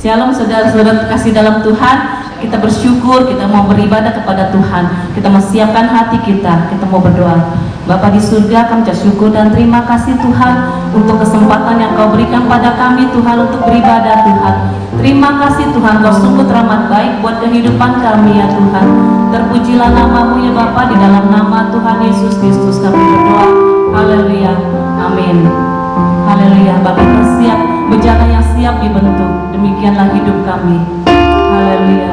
Shalom saudara-saudara kasih dalam Tuhan. Kita bersyukur, kita mau beribadah kepada Tuhan. Kita mau siapkan hati kita mau berdoa. Bapa di surga, kami ucap syukur dan terima kasih Tuhan untuk kesempatan yang Kau berikan pada kami Tuhan untuk beribadah Tuhan. Terima kasih Tuhan, Kau sungguh teramat baik buat kehidupan kami ya Tuhan. Terpujilah nama-Mu ya Bapa, di dalam nama Tuhan Yesus Kristus kami berdoa. Haleluya, amin. Haleluya, Bapa kita siap, bejana yang siap dibentuk. Demikianlah hidup kami. Haleluya.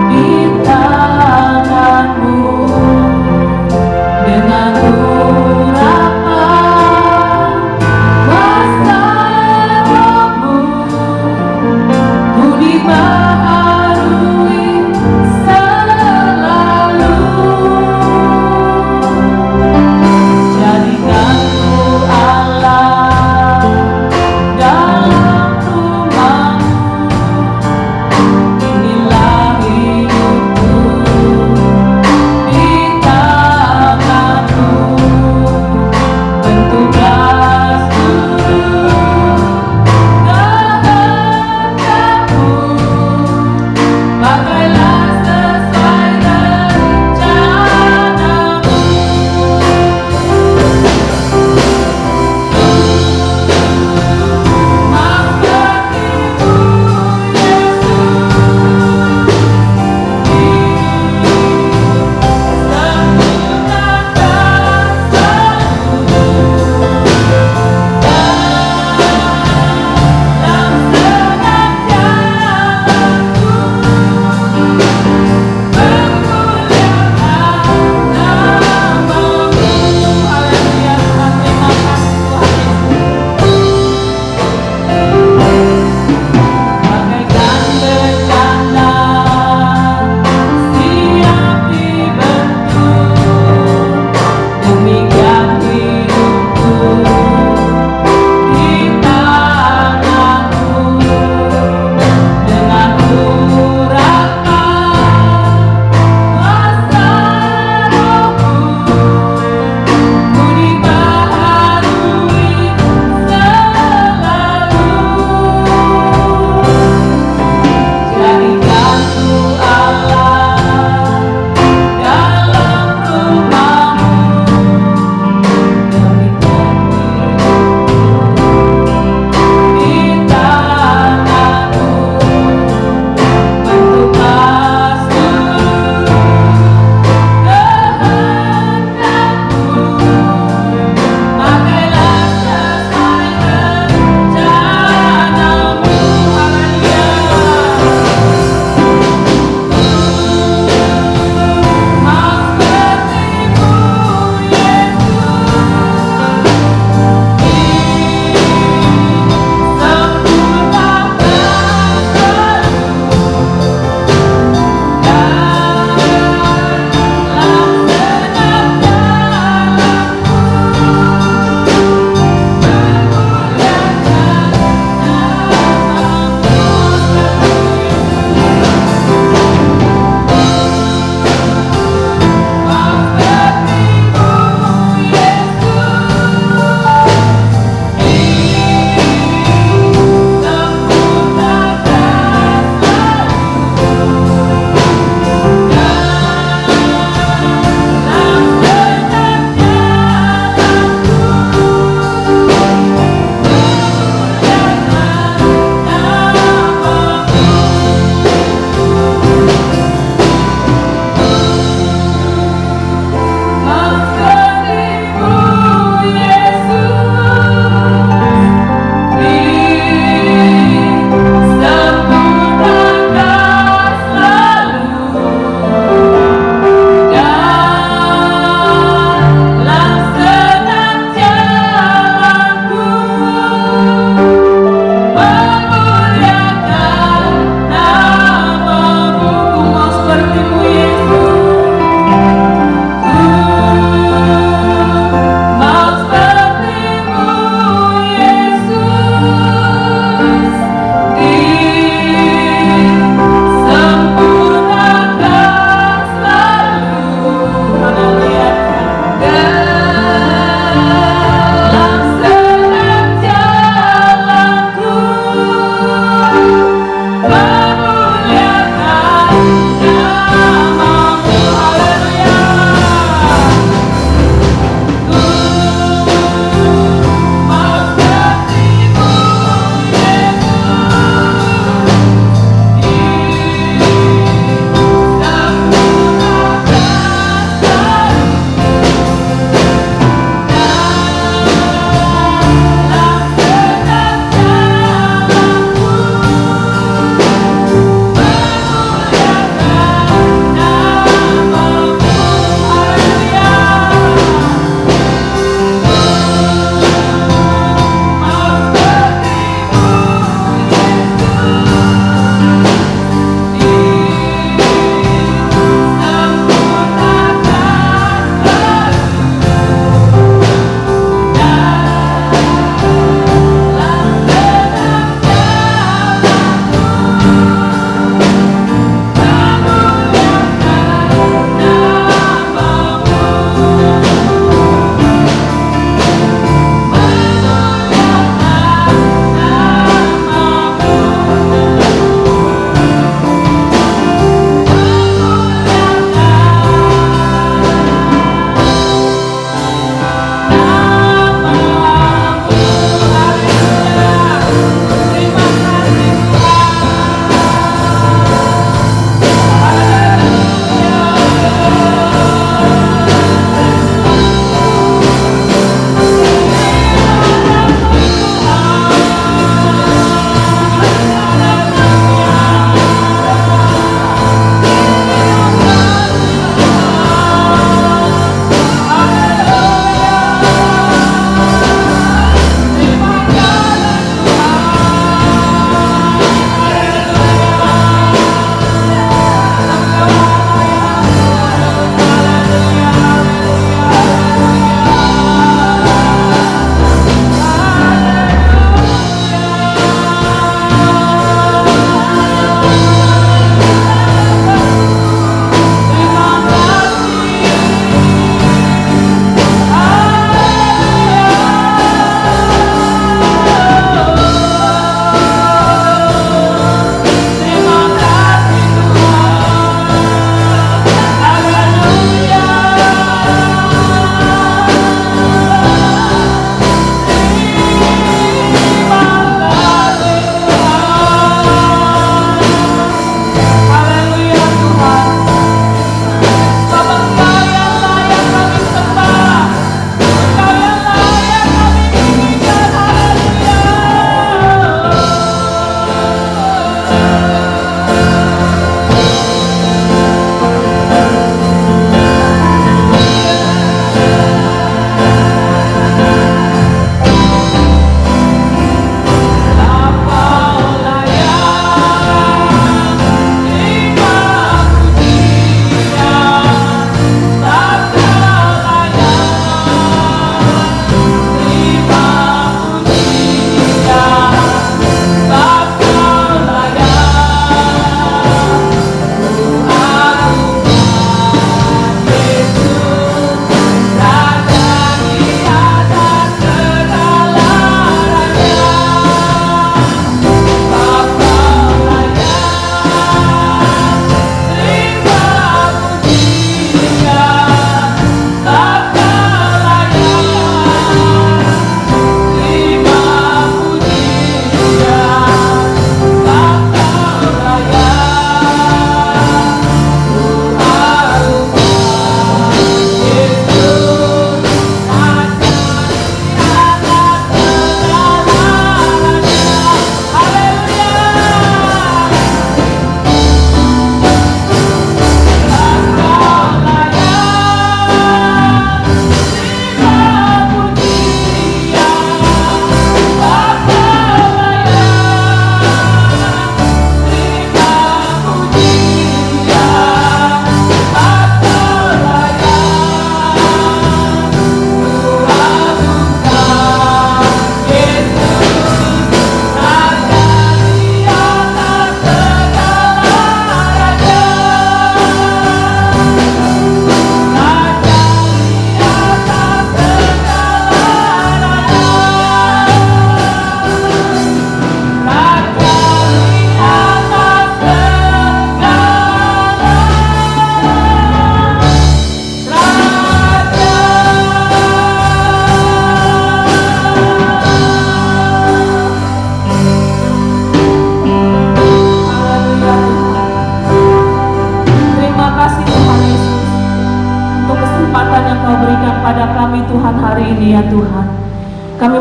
Kita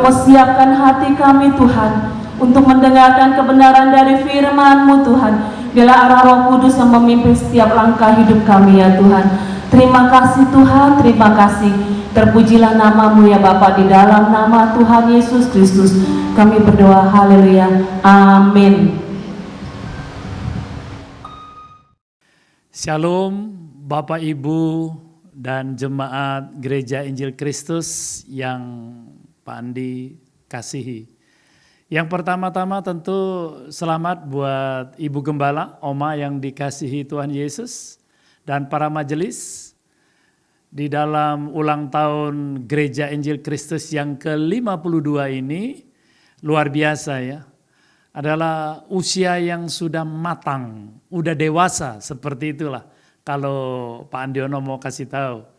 Bapa siapkan hati kami Tuhan untuk mendengarkan kebenaran dari firman-Mu Tuhan. Biarlah arah Roh Kudus yang memimpin setiap langkah hidup kami ya Tuhan. Terima kasih Tuhan, terima kasih. Terpujilah nama-Mu ya Bapa, di dalam nama Tuhan Yesus Kristus kami berdoa, haleluya, amin. Shalom Bapak Ibu dan jemaat Gereja Injil Kristus yang Pak Andi kasihi. Yang pertama-tama tentu selamat buat Ibu Gembala, Oma yang dikasihi Tuhan Yesus, dan para majelis di dalam ulang tahun Gereja Injil Kristus yang ke-52 ini. Luar biasa ya, adalah usia yang sudah matang, udah dewasa, seperti itulah kalau Pak Andiono mau kasih tahu.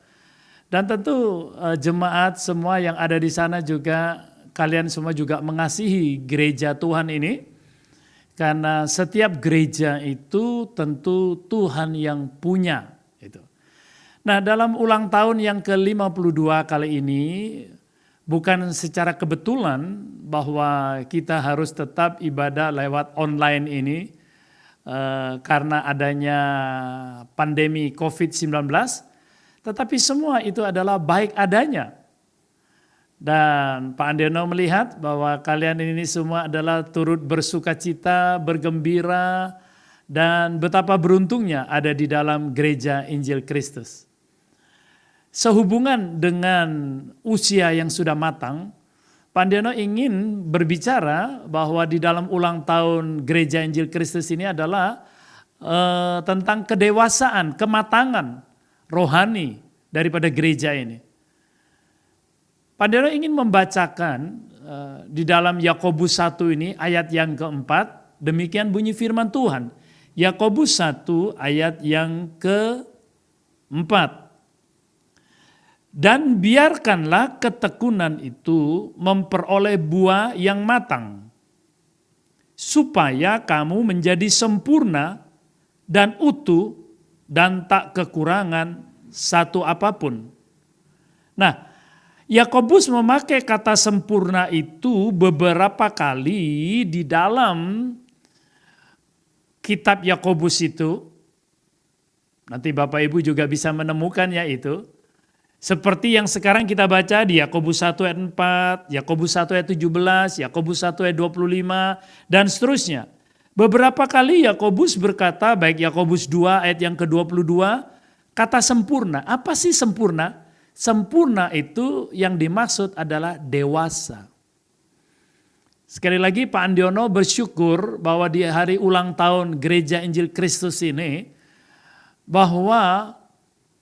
Dan tentu jemaat semua yang ada di sana juga, kalian semua juga mengasihi gereja Tuhan ini, karena setiap gereja itu tentu Tuhan yang punya. Itu. Nah, dalam ulang tahun yang ke-52 kali ini, bukan secara kebetulan bahwa kita harus tetap ibadah lewat online ini, karena adanya pandemi COVID-19, tetapi semua itu adalah baik adanya. Dan Pak Andiono melihat bahwa kalian ini semua adalah turut bersukacita, bergembira, dan betapa beruntungnya ada di dalam Gereja Injil Kristus. Sehubungan dengan usia yang sudah matang, Pak Andiono ingin berbicara bahwa di dalam ulang tahun Gereja Injil Kristus ini adalah tentang kedewasaan, kematangan rohani daripada gereja ini. Pak Andiono ingin membacakan di dalam Yakobus 1 ini ayat yang keempat, demikian bunyi firman Tuhan. Yakobus 1 ayat yang keempat. Dan biarkanlah ketekunan itu memperoleh buah yang matang, supaya kamu menjadi sempurna dan utuh dan tak kekurangan satu apapun. Nah, Yakobus memakai kata sempurna itu beberapa kali di dalam kitab Yakobus itu. Nanti Bapak Ibu juga bisa menemukannya itu. Seperti yang sekarang kita baca di Yakobus 1 ayat 4, Yakobus 1 ayat 17, Yakobus 1 ayat 25, dan seterusnya. Beberapa kali Yakobus berkata, baik Yakobus 2 ayat yang ke-22, kata sempurna. Apa sih sempurna? Sempurna itu yang dimaksud adalah dewasa. Sekali lagi Pak Andiono bersyukur bahwa di hari ulang tahun Gereja Injil Kristus ini, bahwa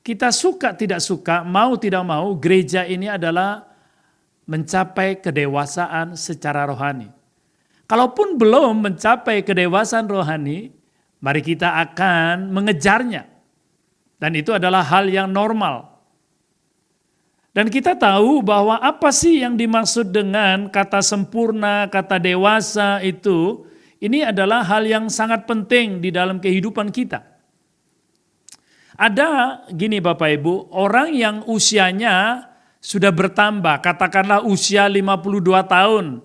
kita suka tidak suka, mau tidak mau, gereja ini adalah mencapai kedewasaan secara rohani. Kalaupun belum mencapai kedewasaan rohani, mari kita akan mengejarnya. Dan itu adalah hal yang normal. Dan kita tahu bahwa apa sih yang dimaksud dengan kata sempurna, kata dewasa itu, ini adalah hal yang sangat penting di dalam kehidupan kita. Ada gini Bapak Ibu, orang yang usianya sudah bertambah, katakanlah usia 52 tahun.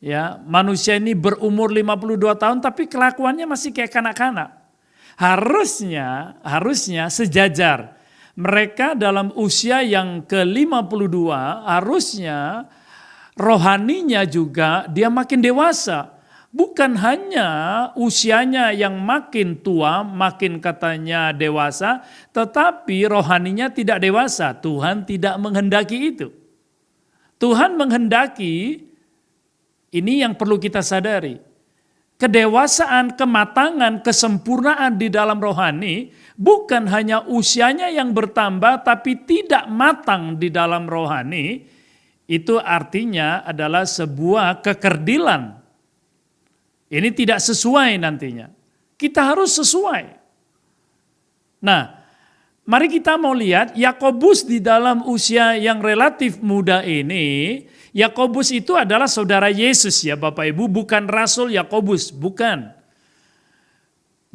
Ya, manusia ini berumur 52 tahun tapi kelakuannya masih kayak kanak-kanak. Harusnya sejajar. Mereka dalam usia yang ke-52 harusnya rohaninya juga dia makin dewasa. Bukan hanya usianya yang makin tua, makin katanya dewasa, tetapi rohaninya tidak dewasa. Tuhan tidak menghendaki itu. Tuhan menghendaki, ini yang perlu kita sadari. Kedewasaan, kematangan, kesempurnaan di dalam rohani bukan hanya usianya yang bertambah tapi tidak matang di dalam rohani. Itu artinya adalah sebuah kekerdilan. Ini tidak sesuai nantinya. Kita harus sesuai. Nah, mari kita mau lihat Yakobus di dalam usia yang relatif muda ini. Yakobus itu adalah saudara Yesus ya Bapak Ibu, bukan Rasul Yakobus, bukan.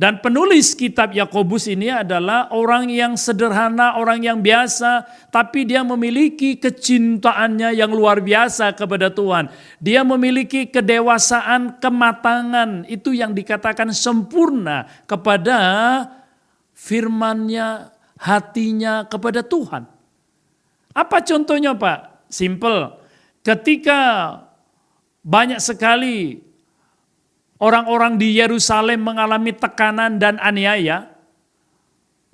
Dan penulis kitab Yakobus ini adalah orang yang sederhana, orang yang biasa, tapi dia memiliki kecintaannya yang luar biasa kepada Tuhan. Dia memiliki kedewasaan, kematangan, itu yang dikatakan sempurna kepada firman-Nya, hatinya kepada Tuhan. Apa contohnya Pak? Simple. Ketika banyak sekali orang-orang di Yerusalem mengalami tekanan dan aniaya,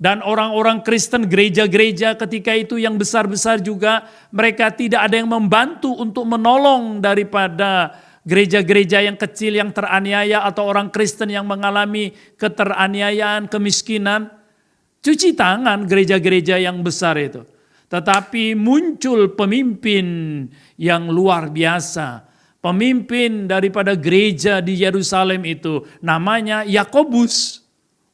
dan orang-orang Kristen, gereja-gereja ketika itu yang besar-besar juga, mereka tidak ada yang membantu untuk menolong daripada gereja-gereja yang kecil yang teraniaya atau orang Kristen yang mengalami keteraniayaan, kemiskinan. Cuci tangan gereja-gereja yang besar itu. Tetapi muncul pemimpin yang luar biasa. Pemimpin daripada gereja di Yerusalem itu namanya Yakobus.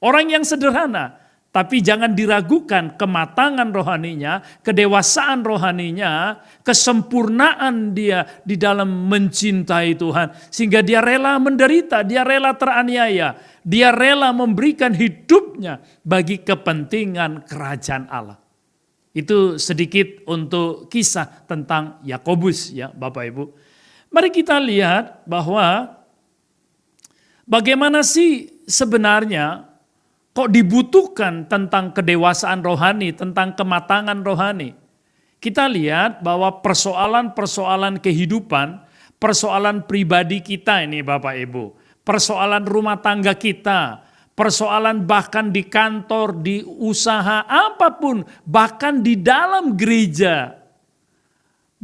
Orang yang sederhana, tapi jangan diragukan kematangan rohaninya, kedewasaan rohaninya, kesempurnaan dia di dalam mencintai Tuhan. Sehingga dia rela menderita, dia rela teraniaya, dia rela memberikan hidupnya bagi kepentingan kerajaan Allah. Itu sedikit untuk kisah tentang Yakobus ya Bapak Ibu. Mari kita lihat bahwa bagaimana sih sebenarnya kok dibutuhkan tentang kedewasaan rohani, tentang kematangan rohani. Kita lihat bahwa persoalan-persoalan kehidupan, persoalan pribadi kita ini Bapak Ibu, persoalan rumah tangga kita, persoalan bahkan di kantor, di usaha, apapun, bahkan di dalam gereja.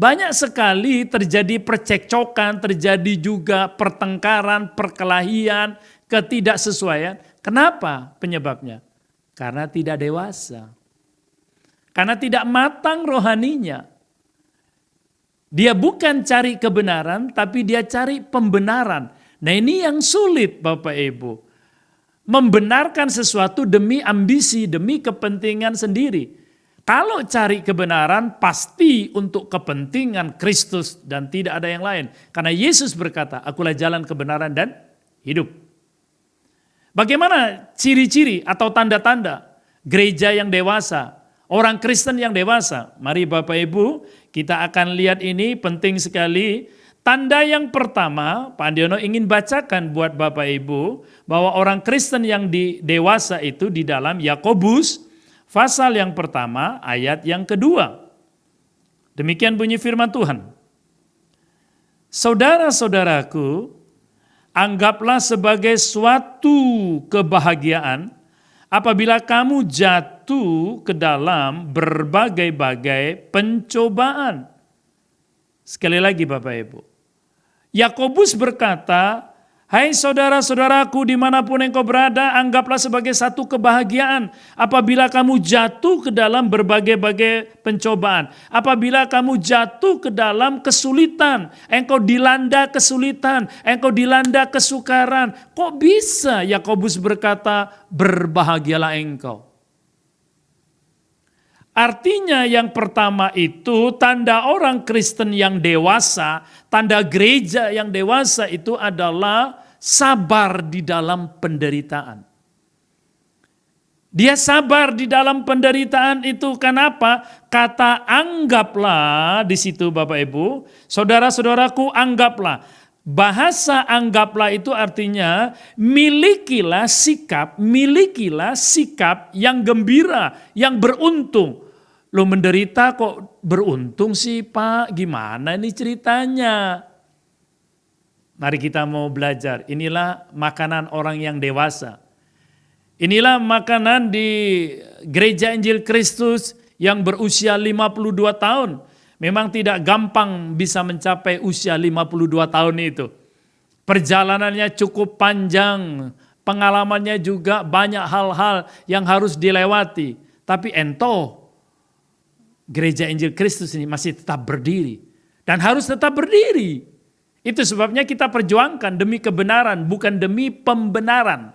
Banyak sekali terjadi percekcokan, terjadi juga pertengkaran, perkelahian, ketidaksesuaian. Kenapa penyebabnya? Karena tidak dewasa. Karena tidak matang rohaninya. Dia bukan cari kebenaran, tapi dia cari pembenaran. Nah ini yang sulit Bapak Ibu. Membenarkan sesuatu demi ambisi, demi kepentingan sendiri. Kalau cari kebenaran pasti untuk kepentingan Kristus dan tidak ada yang lain. Karena Yesus berkata, akulah jalan kebenaran dan hidup. Bagaimana ciri-ciri atau tanda-tanda gereja yang dewasa, orang Kristen yang dewasa? Mari Bapak Ibu, kita akan lihat ini penting sekali. Tanda yang pertama, Pak Andiono ingin bacakan buat Bapak Ibu, bahwa orang Kristen yang dewasa itu di dalam Yakobus, pasal yang pertama, ayat yang kedua. Demikian bunyi firman Tuhan. Saudara-saudaraku, anggaplah sebagai suatu kebahagiaan apabila kamu jatuh ke dalam berbagai-bagai pencobaan. Sekali lagi Bapak Ibu. Yakobus berkata, hai saudara-saudaraku dimanapun engkau berada, anggaplah sebagai satu kebahagiaan apabila kamu jatuh ke dalam berbagai-bagai pencobaan. Apabila kamu jatuh ke dalam kesulitan, engkau dilanda kesulitan, engkau dilanda kesukaran. Kok bisa Yakobus berkata, berbahagialah engkau? Artinya yang pertama itu tanda orang Kristen yang dewasa, tanda gereja yang dewasa itu adalah sabar di dalam penderitaan. Dia sabar di dalam penderitaan itu kenapa? Kata anggaplah di situ Bapak Ibu, saudara-saudaraku anggaplah. Bahasa anggaplah itu artinya milikilah sikap yang gembira, yang beruntung. Lo menderita kok beruntung sih Pak, gimana nih ceritanya? Mari kita mau belajar, inilah makanan orang yang dewasa. Inilah makanan di Gereja Injil Kristus yang berusia 52 tahun. Memang tidak gampang bisa mencapai usia 52 tahun itu. Perjalanannya cukup panjang, pengalamannya juga banyak hal-hal yang harus dilewati. Tapi Gereja Injil Kristus ini masih tetap berdiri. Dan harus tetap berdiri. Itu sebabnya kita perjuangkan demi kebenaran, bukan demi pembenaran.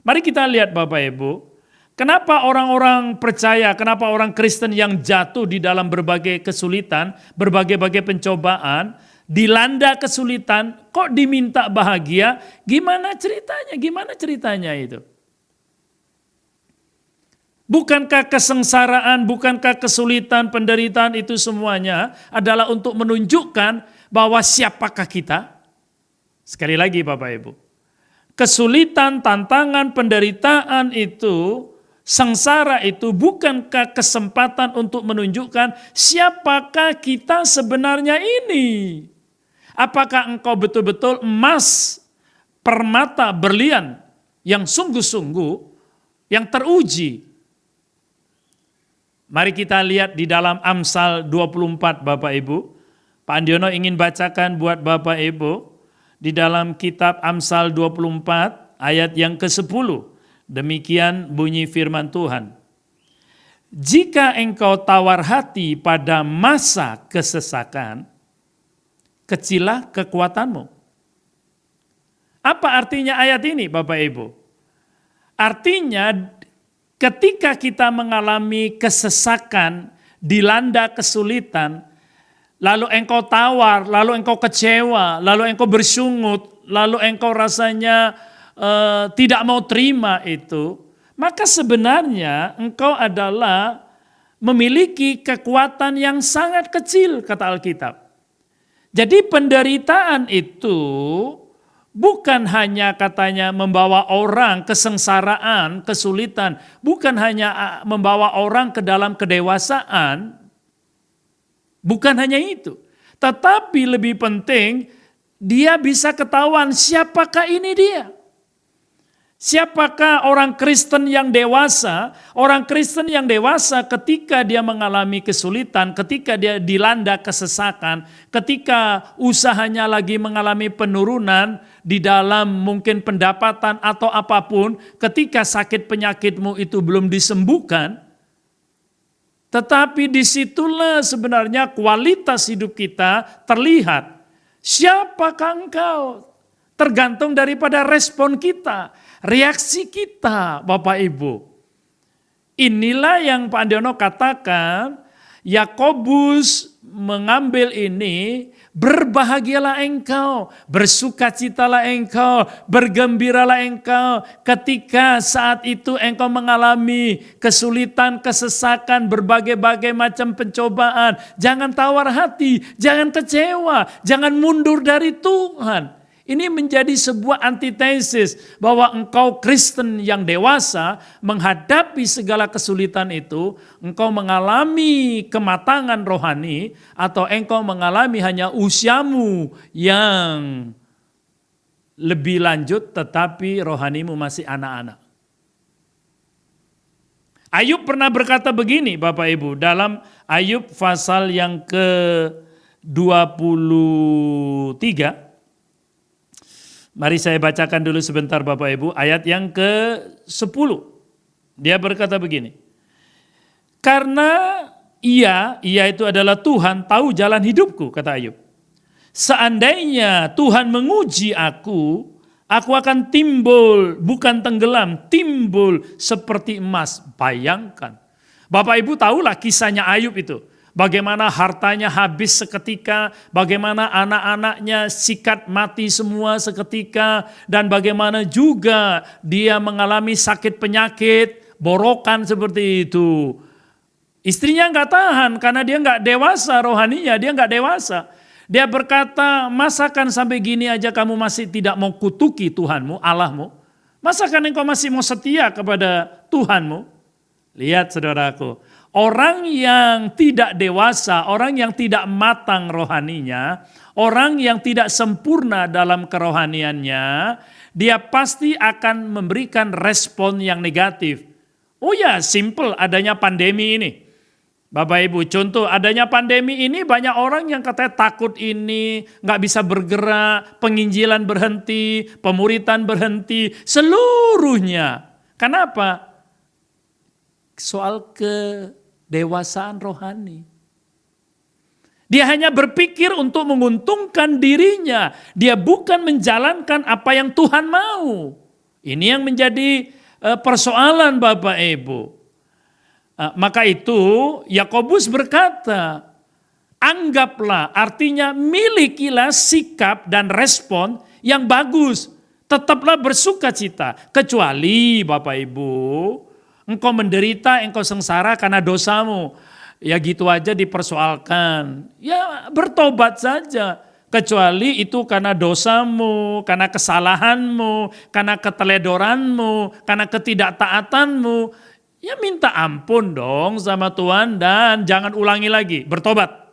Mari kita lihat Bapak Ibu. Kenapa orang-orang percaya, kenapa orang Kristen yang jatuh di dalam berbagai kesulitan, berbagai-bagai pencobaan, dilanda kesulitan, kok diminta bahagia? Gimana ceritanya itu? Bukankah kesengsaraan, bukankah kesulitan, penderitaan itu semuanya adalah untuk menunjukkan bahwa siapakah kita? Sekali lagi Bapak Ibu, kesulitan, tantangan, penderitaan itu, sengsara itu bukankah kesempatan untuk menunjukkan siapakah kita sebenarnya ini? Apakah engkau betul-betul emas, permata, berlian yang sungguh-sungguh, yang teruji? Mari kita lihat di dalam Amsal 24 Bapak Ibu. Pak Andiono ingin bacakan buat Bapak Ibu di dalam kitab Amsal 24 ayat yang ke-10. Demikian bunyi firman Tuhan. Jika engkau tawar hati pada masa kesesakan, kecillah kekuatanmu. Apa artinya ayat ini Bapak Ibu? Artinya ketika kita mengalami kesesakan, dilanda kesulitan, lalu engkau tawar, lalu engkau kecewa, lalu engkau bersungut, lalu engkau rasanya tidak mau terima itu, maka sebenarnya engkau adalah memiliki kekuatan yang sangat kecil, kata Alkitab. Jadi penderitaan itu bukan hanya katanya membawa orang kesengsaraan, kesulitan, bukan hanya membawa orang ke dalam kedewasaan, bukan hanya itu. Tetapi lebih penting, dia bisa ketahuan siapakah ini dia. Siapakah orang Kristen yang dewasa? Orang Kristen yang dewasa ketika dia mengalami kesulitan, ketika dia dilanda kesesakan, ketika usahanya lagi mengalami penurunan di dalam mungkin pendapatan atau apapun, ketika sakit penyakitmu itu belum disembuhkan, tetapi disitulah sebenarnya kualitas hidup kita terlihat. Siapakah engkau? Tergantung daripada respon kita, reaksi kita Bapak Ibu. Inilah yang Pak Andiono katakan, Yakobus mengambil ini, berbahagialah engkau, bersukacitalah engkau, bergembiralah engkau ketika saat itu engkau mengalami kesulitan, kesesakan, berbagai-bagai macam pencobaan. Jangan tawar hati, jangan kecewa, jangan mundur dari Tuhan. Ini menjadi sebuah antitesis bahwa engkau Kristen yang dewasa menghadapi segala kesulitan itu, engkau mengalami kematangan rohani atau engkau mengalami hanya usiamu yang lebih lanjut tetapi rohanimu masih anak-anak. Ayub pernah berkata begini Bapak Ibu dalam Ayub pasal yang ke-23. Mari saya bacakan dulu sebentar Bapak Ibu, ayat yang ke-10. Dia berkata begini, karena ia itu adalah Tuhan tahu jalan hidupku, kata Ayub. Seandainya Tuhan menguji aku akan timbul, bukan tenggelam, timbul seperti emas. Bayangkan. Bapak Ibu tahulah kisahnya Ayub itu. Bagaimana hartanya habis seketika, bagaimana anak-anaknya sikat mati semua seketika, dan bagaimana juga dia mengalami sakit penyakit, borokan seperti itu. Istrinya nggak tahan karena dia nggak dewasa rohaninya, dia nggak dewasa. Dia berkata, masakan sampai gini aja kamu masih tidak mau kutuki Tuhanmu, Allahmu? Masakan engkau masih mau setia kepada Tuhanmu? Lihat saudaraku. Orang yang tidak dewasa, orang yang tidak matang rohaninya, orang yang tidak sempurna dalam kerohaniannya, dia pasti akan memberikan respon yang negatif. Oh ya, simple adanya pandemi ini. Bapak Ibu, contoh adanya pandemi ini banyak orang yang katanya takut ini, nggak bisa bergerak, penginjilan berhenti, pemuritan berhenti, seluruhnya. Kenapa? Soal kedewasaan rohani. Dia hanya berpikir untuk menguntungkan dirinya. Dia bukan menjalankan apa yang Tuhan mau. Ini yang menjadi persoalan Bapak Ibu. Maka itu Yakobus berkata, anggaplah, artinya milikilah sikap dan respon yang bagus. Tetaplah bersukacita. Kecuali Bapak Ibu, Engkau menderita, engkau sengsara karena dosamu. Ya gitu aja dipersoalkan. Ya bertobat saja. Kecuali itu karena dosamu, karena kesalahanmu, karena keteledoranmu, karena ketidaktaatanmu. Ya minta ampun dong sama Tuhan dan jangan ulangi lagi, bertobat.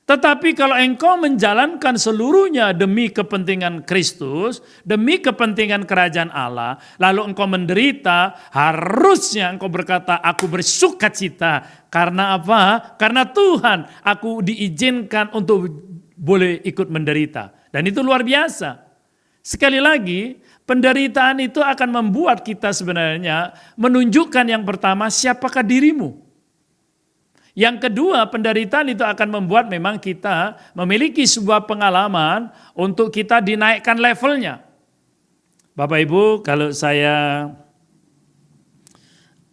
Tetapi kalau engkau menjalankan seluruhnya demi kepentingan Kristus, demi kepentingan kerajaan Allah, lalu engkau menderita, harusnya engkau berkata, aku bersukacita. Karena apa? Karena Tuhan, aku diizinkan untuk boleh ikut menderita. Dan itu luar biasa. Sekali lagi, penderitaan itu akan membuat kita sebenarnya menunjukkan yang pertama, siapakah dirimu? Yang kedua, penderitaan itu akan membuat memang kita memiliki sebuah pengalaman untuk kita dinaikkan levelnya. Bapak Ibu, kalau saya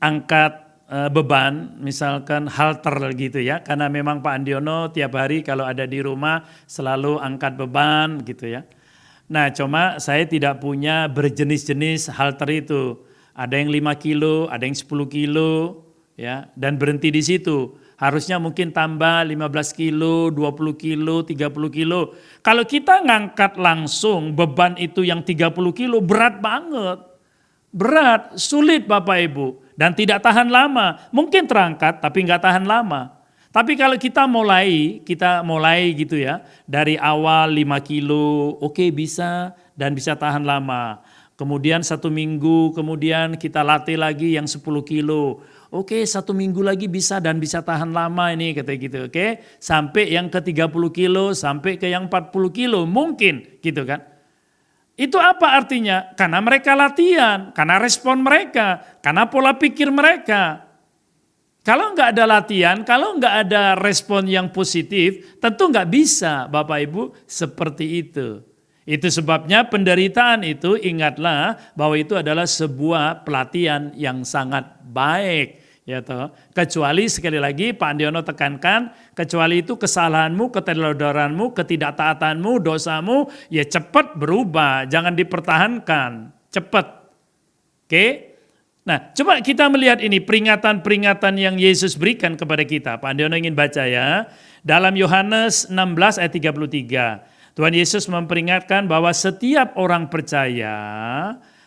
angkat beban, misalkan halter gitu ya, karena memang Pak Andiono tiap hari kalau ada di rumah selalu angkat beban gitu ya. Nah cuma saya tidak punya berjenis-jenis halter itu. Ada yang 5 kilo, ada yang 10 kilo ya, dan berhenti di situ. Harusnya mungkin tambah 15 kilo, 20 kilo, 30 kilo. Kalau kita ngangkat langsung beban itu yang 30 kilo berat banget. Berat, sulit Bapak Ibu. Dan tidak tahan lama. Mungkin terangkat tapi nggak tahan lama. Tapi kalau kita mulai gitu ya. Dari awal 5 kilo, oke bisa dan bisa tahan lama. Kemudian 1 minggu, kemudian kita latih lagi yang 10 kilo. Oke, 1 minggu lagi bisa dan bisa tahan lama ini kata gitu. Oke, sampai yang ke 30 kilo, sampai ke yang 40 kilo mungkin gitu kan. Itu apa artinya? Karena mereka latihan, karena respon mereka, karena pola pikir mereka. Kalau nggak ada latihan, kalau nggak ada respon yang positif, tentu nggak bisa Bapak Ibu seperti itu. Itu sebabnya penderitaan itu ingatlah bahwa itu adalah sebuah pelatihan yang sangat baik. Ya toh. Kecuali sekali lagi Pak Andiono tekankan, kecuali itu kesalahanmu, keteledoranmu, ketidaktaatanmu, dosamu, ya cepat berubah, jangan dipertahankan, cepat. Oke? Nah, coba kita melihat ini peringatan-peringatan yang Yesus berikan kepada kita. Pak Andiono ingin baca ya. Dalam Yohanes 16 ayat 33, Tuhan Yesus memperingatkan bahwa setiap orang percaya,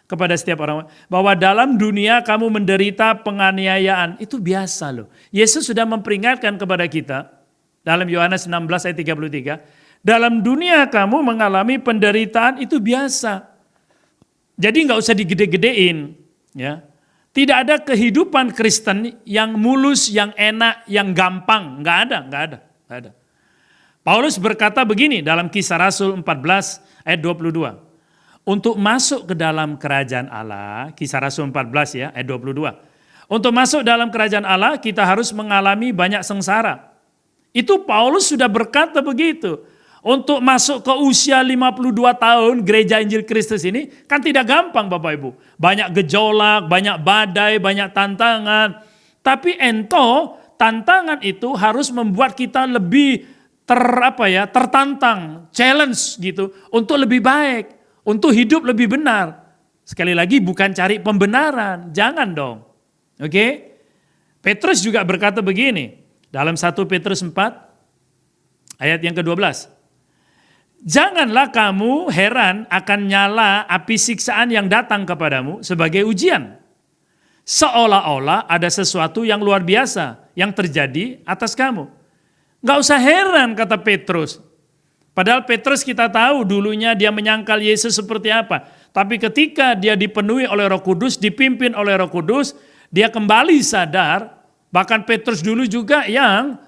kepada setiap orang, bahwa dalam dunia kamu menderita penganiayaan. Itu biasa loh. Yesus sudah memperingatkan kepada kita dalam Yohanes 16 ayat 33. Dalam dunia kamu mengalami penderitaan itu biasa. Jadi nggak usah digede-gedein. Ya. Tidak ada kehidupan Kristen yang mulus, yang enak, yang gampang. Nggak ada. Paulus berkata begini dalam Kisah Rasul 14 ayat 22. Untuk masuk ke dalam kerajaan Allah, Kisah Rasul 14 ya, ayat 22. Untuk masuk dalam kerajaan Allah, kita harus mengalami banyak sengsara. Itu Paulus sudah berkata begitu. Untuk masuk ke usia 52 tahun gereja Injil Kristus ini, kan tidak gampang Bapak Ibu. Banyak gejolak, banyak badai, banyak tantangan. Tapi tantangan itu harus membuat kita lebih tertantang, challenge gitu, untuk lebih baik. Untuk hidup lebih benar. Sekali lagi bukan cari pembenaran. Jangan dong. Oke? Petrus juga berkata begini. Dalam 1 Petrus 4 ayat yang ke-12. Janganlah kamu heran akan nyala api siksaan yang datang kepadamu sebagai ujian. Seolah-olah ada sesuatu yang luar biasa yang terjadi atas kamu. Gak usah heran kata Petrus. Padahal Petrus kita tahu dulunya dia menyangkal Yesus seperti apa. Tapi ketika dia dipenuhi oleh Roh Kudus, dipimpin oleh Roh Kudus, dia kembali sadar. Bahkan Petrus dulu juga yang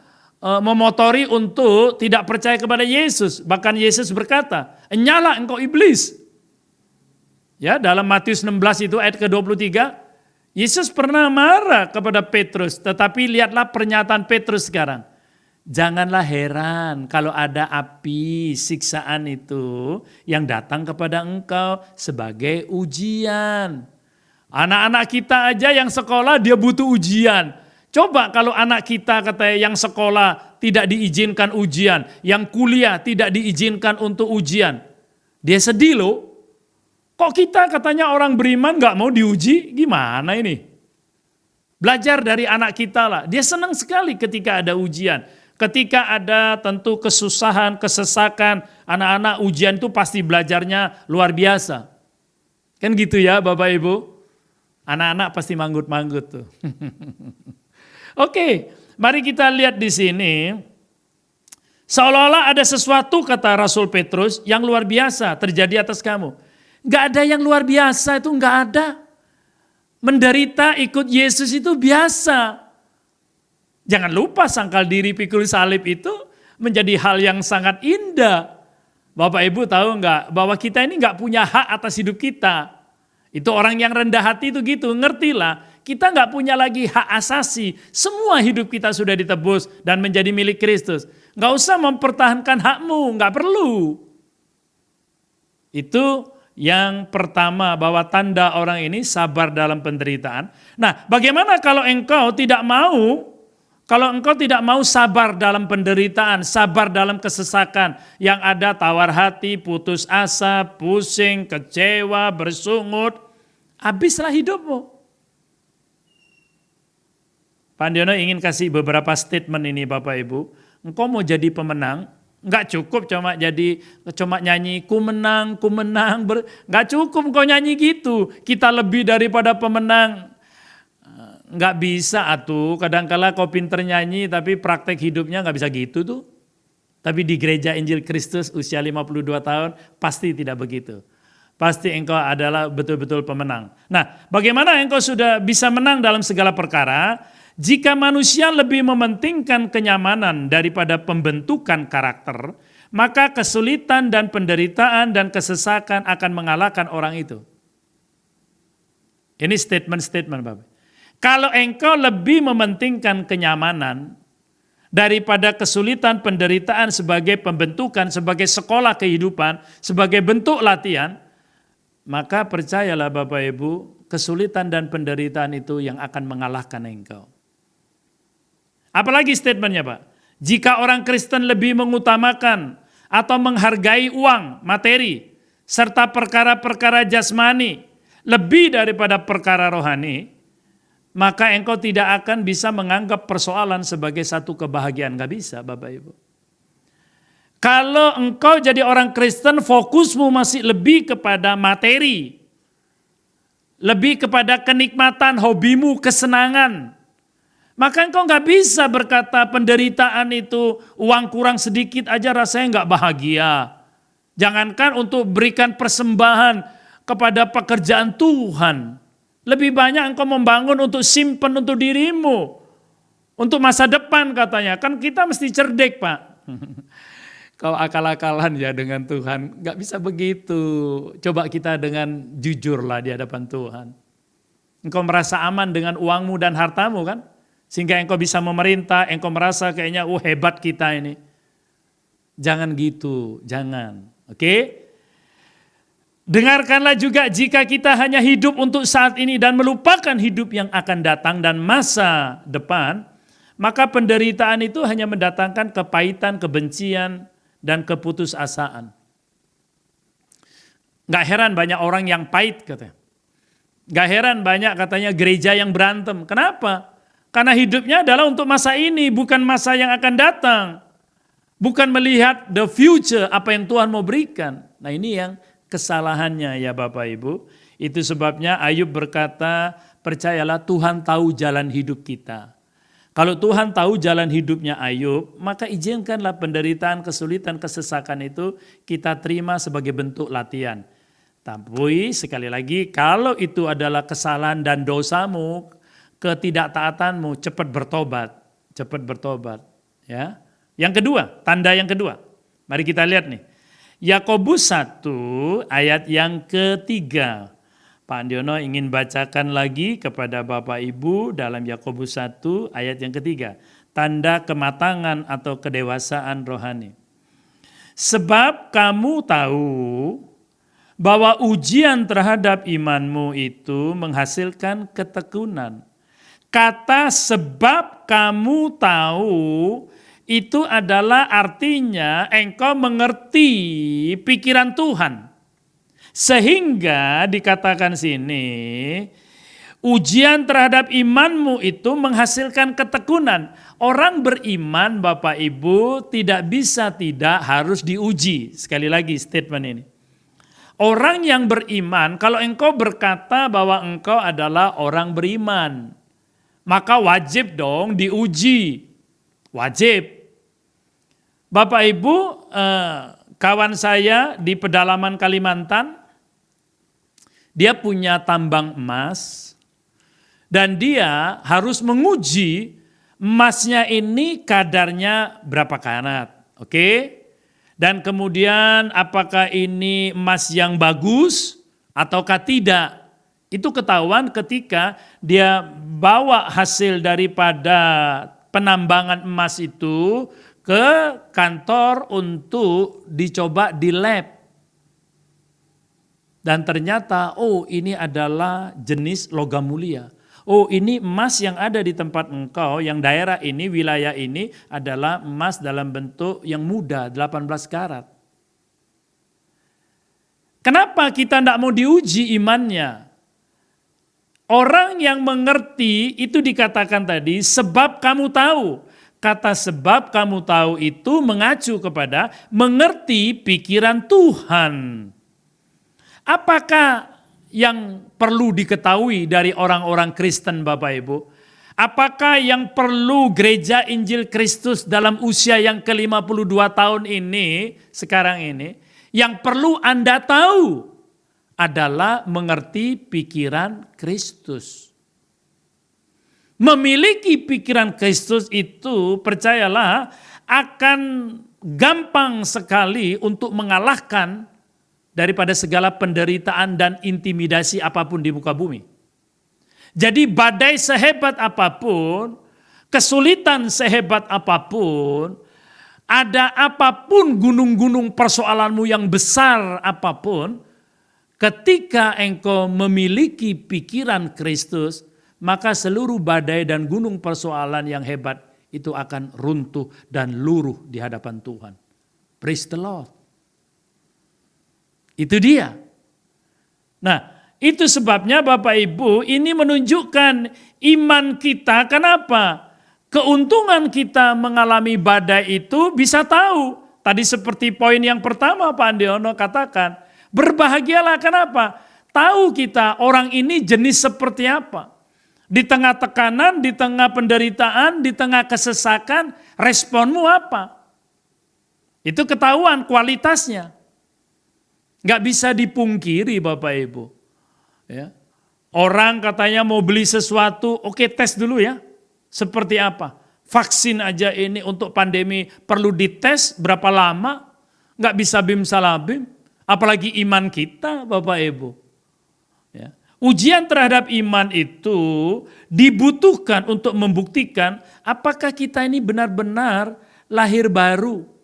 memotori untuk tidak percaya kepada Yesus. Bahkan Yesus berkata, "Nyala engkau iblis." Ya, dalam Matius 16 itu ayat ke-23, Yesus pernah marah kepada Petrus, tetapi lihatlah pernyataan Petrus sekarang. Janganlah heran kalau ada api siksaan itu yang datang kepada engkau sebagai ujian. Anak-anak kita aja yang sekolah dia butuh ujian. Coba kalau anak kita katanya yang sekolah tidak diizinkan ujian, yang kuliah tidak diizinkan untuk ujian. Dia sedih loh. Kok kita katanya orang beriman gak mau diuji? Gimana ini? Belajar dari anak kita lah. Dia senang sekali ketika ada ujian. Ketika ada tentu kesusahan, kesesakan, anak-anak ujian itu pasti belajarnya luar biasa. Kan gitu ya Bapak Ibu? Anak-anak pasti manggut-manggut tuh. Oke, mari kita lihat di sini. Seolah-olah ada sesuatu, kata Rasul Petrus, yang luar biasa terjadi atas kamu. Gak ada yang luar biasa, itu gak ada. Menderita ikut Yesus itu biasa. Jangan lupa sangkal diri pikul salib itu menjadi hal yang sangat indah. Bapak Ibu tahu nggak bahwa kita ini nggak punya hak atas hidup kita. Itu orang yang rendah hati itu gitu, ngertilah. Kita nggak punya lagi hak asasi. Semua hidup kita sudah ditebus dan menjadi milik Kristus. Nggak usah mempertahankan hakmu, nggak perlu. Itu yang pertama, bahwa tanda orang ini sabar dalam penderitaan. Nah, bagaimana kalau engkau tidak mau sabar dalam penderitaan, sabar dalam kesesakan, yang ada tawar hati, putus asa, pusing, kecewa, bersungut, habislah hidupmu. Pak Andiono ingin kasih beberapa statement ini Bapak Ibu. Engkau mau jadi pemenang, nggak cukup cuma nyanyi ku menang, nggak cukup kau nyanyi gitu. Kita lebih daripada pemenang. Nggak bisa atuh, kadangkala kau pinter nyanyi tapi praktek hidupnya nggak bisa gitu tuh. Tapi di Gereja Injil Kristus usia 52 tahun pasti tidak begitu. Pasti engkau adalah betul-betul pemenang. Nah, bagaimana engkau sudah bisa menang dalam segala perkara? Jika manusia lebih mementingkan kenyamanan daripada pembentukan karakter, maka kesulitan dan penderitaan dan kesesakan akan mengalahkan orang itu. Ini statement-statement Bapak. Kalau engkau lebih mementingkan kenyamanan daripada kesulitan penderitaan sebagai pembentukan, sebagai sekolah kehidupan, sebagai bentuk latihan, maka percayalah Bapak Ibu, kesulitan dan penderitaan itu yang akan mengalahkan engkau. Apalagi statementnya Pak, jika orang Kristen lebih mengutamakan atau menghargai uang, materi, serta perkara-perkara jasmani lebih daripada perkara rohani, maka engkau tidak akan bisa menganggap persoalan sebagai satu kebahagiaan. Gak bisa Bapak Ibu. Kalau engkau jadi orang Kristen, fokusmu masih lebih kepada materi, lebih kepada kenikmatan, hobimu, kesenangan, maka engkau gak bisa berkata penderitaan itu uang kurang sedikit aja rasanya gak bahagia. Jangankan untuk berikan persembahan kepada pekerjaan Tuhan. Lebih banyak engkau membangun untuk simpen untuk dirimu. Untuk masa depan katanya. Kan kita mesti cerdik Pak. Kau akal-akalan ya dengan Tuhan. Gak bisa begitu. Coba kita dengan jujurlah di hadapan Tuhan. Engkau merasa aman dengan uangmu dan hartamu kan? Sehingga engkau bisa memerintah, engkau merasa kayaknya hebat kita ini. Jangan gitu, jangan. Oke? Dengarkanlah juga, jika kita hanya hidup untuk saat ini dan melupakan hidup yang akan datang dan masa depan, maka penderitaan itu hanya mendatangkan kepahitan, kebencian, dan keputusasaan. Gak heran banyak orang yang pahit katanya. Gak heran banyak katanya gereja yang berantem. Kenapa? Karena hidupnya adalah untuk masa ini, bukan masa yang akan datang. Bukan melihat the future, apa yang Tuhan mau berikan. Nah ini yang kesalahannya ya Bapak Ibu. Itu sebabnya Ayub berkata, percayalah Tuhan tahu jalan hidup kita. Kalau Tuhan tahu jalan hidupnya Ayub, maka izinkanlah penderitaan, kesulitan, kesesakan itu kita terima sebagai bentuk latihan. Tapi sekali lagi, kalau itu adalah kesalahan dan dosamu, ketidaktaatanmu, cepat bertobat, ya. Yang kedua, tanda yang kedua. Mari kita lihat nih. Yakobus 1 ayat yang ketiga. Pak Andiono ingin bacakan lagi kepada Bapak Ibu dalam Yakobus 1 ayat yang ketiga. Tanda kematangan atau kedewasaan rohani. Sebab kamu tahu bahwa ujian terhadap imanmu itu menghasilkan ketekunan. Kata sebab kamu tahu itu adalah artinya engkau mengerti pikiran Tuhan. Sehingga dikatakan sini, Ujian terhadap imanmu itu menghasilkan ketekunan. Orang beriman, Bapak Ibu, tidak bisa tidak harus diuji. Sekali lagi statement ini. Orang yang beriman, kalau engkau berkata bahwa engkau adalah orang beriman, maka wajib dong diuji. Wajib. Bapak Ibu, kawan saya di pedalaman Kalimantan, dia punya tambang emas, dan dia harus menguji emasnya ini kadarnya berapa karat, oke? Dan kemudian apakah ini emas yang bagus ataukah tidak? Itu ketahuan ketika dia bawa hasil daripada penambangan emas itu ke kantor untuk dicoba di lab. Dan ternyata, oh ini adalah jenis logam mulia. Oh ini emas yang ada di tempat engkau, yang daerah ini, wilayah ini adalah emas dalam bentuk yang muda, 18 karat. Kenapa kita tidak mau diuji imannya? Orang yang mengerti itu dikatakan tadi, sebab kamu tahu. Kata sebab kamu tahu itu mengacu kepada mengerti pikiran Tuhan. Apakah yang perlu diketahui dari orang-orang Kristen, Bapak Ibu? Apakah yang perlu Gereja Injil Kristus dalam usia yang ke-52 tahun ini, sekarang ini, yang perlu Anda tahu adalah mengerti pikiran Kristus. Memiliki pikiran Kristus itu, percayalah, akan gampang sekali untuk mengalahkan daripada segala penderitaan dan intimidasi apapun di muka bumi. Jadi badai sehebat apapun, kesulitan sehebat apapun, ada apapun gunung-gunung persoalanmu yang besar apapun, ketika engkau memiliki pikiran Kristus, maka seluruh badai dan gunung persoalan yang hebat itu akan runtuh dan luruh di hadapan Tuhan. Praise the Lord. Itu dia. Nah, itu sebabnya Bapak Ibu ini menunjukkan iman kita. Kenapa? Keuntungan kita mengalami badai itu bisa tahu. Tadi seperti poin yang pertama Pak Andiono katakan. Berbahagialah kenapa? Tahu kita orang ini jenis seperti apa. Di tengah tekanan, di tengah penderitaan, di tengah kesesakan, responmu apa? Itu ketahuan kualitasnya. Nggak bisa dipungkiri Bapak Ibu. Ya. Orang katanya mau beli sesuatu, oke tes dulu ya. Seperti apa? Vaksin aja ini untuk pandemi perlu dites berapa lama? Nggak bisa bim salabim. Apalagi iman kita Bapak Ibu. Ya. Ujian terhadap iman itu dibutuhkan untuk membuktikan apakah kita ini benar-benar lahir baru.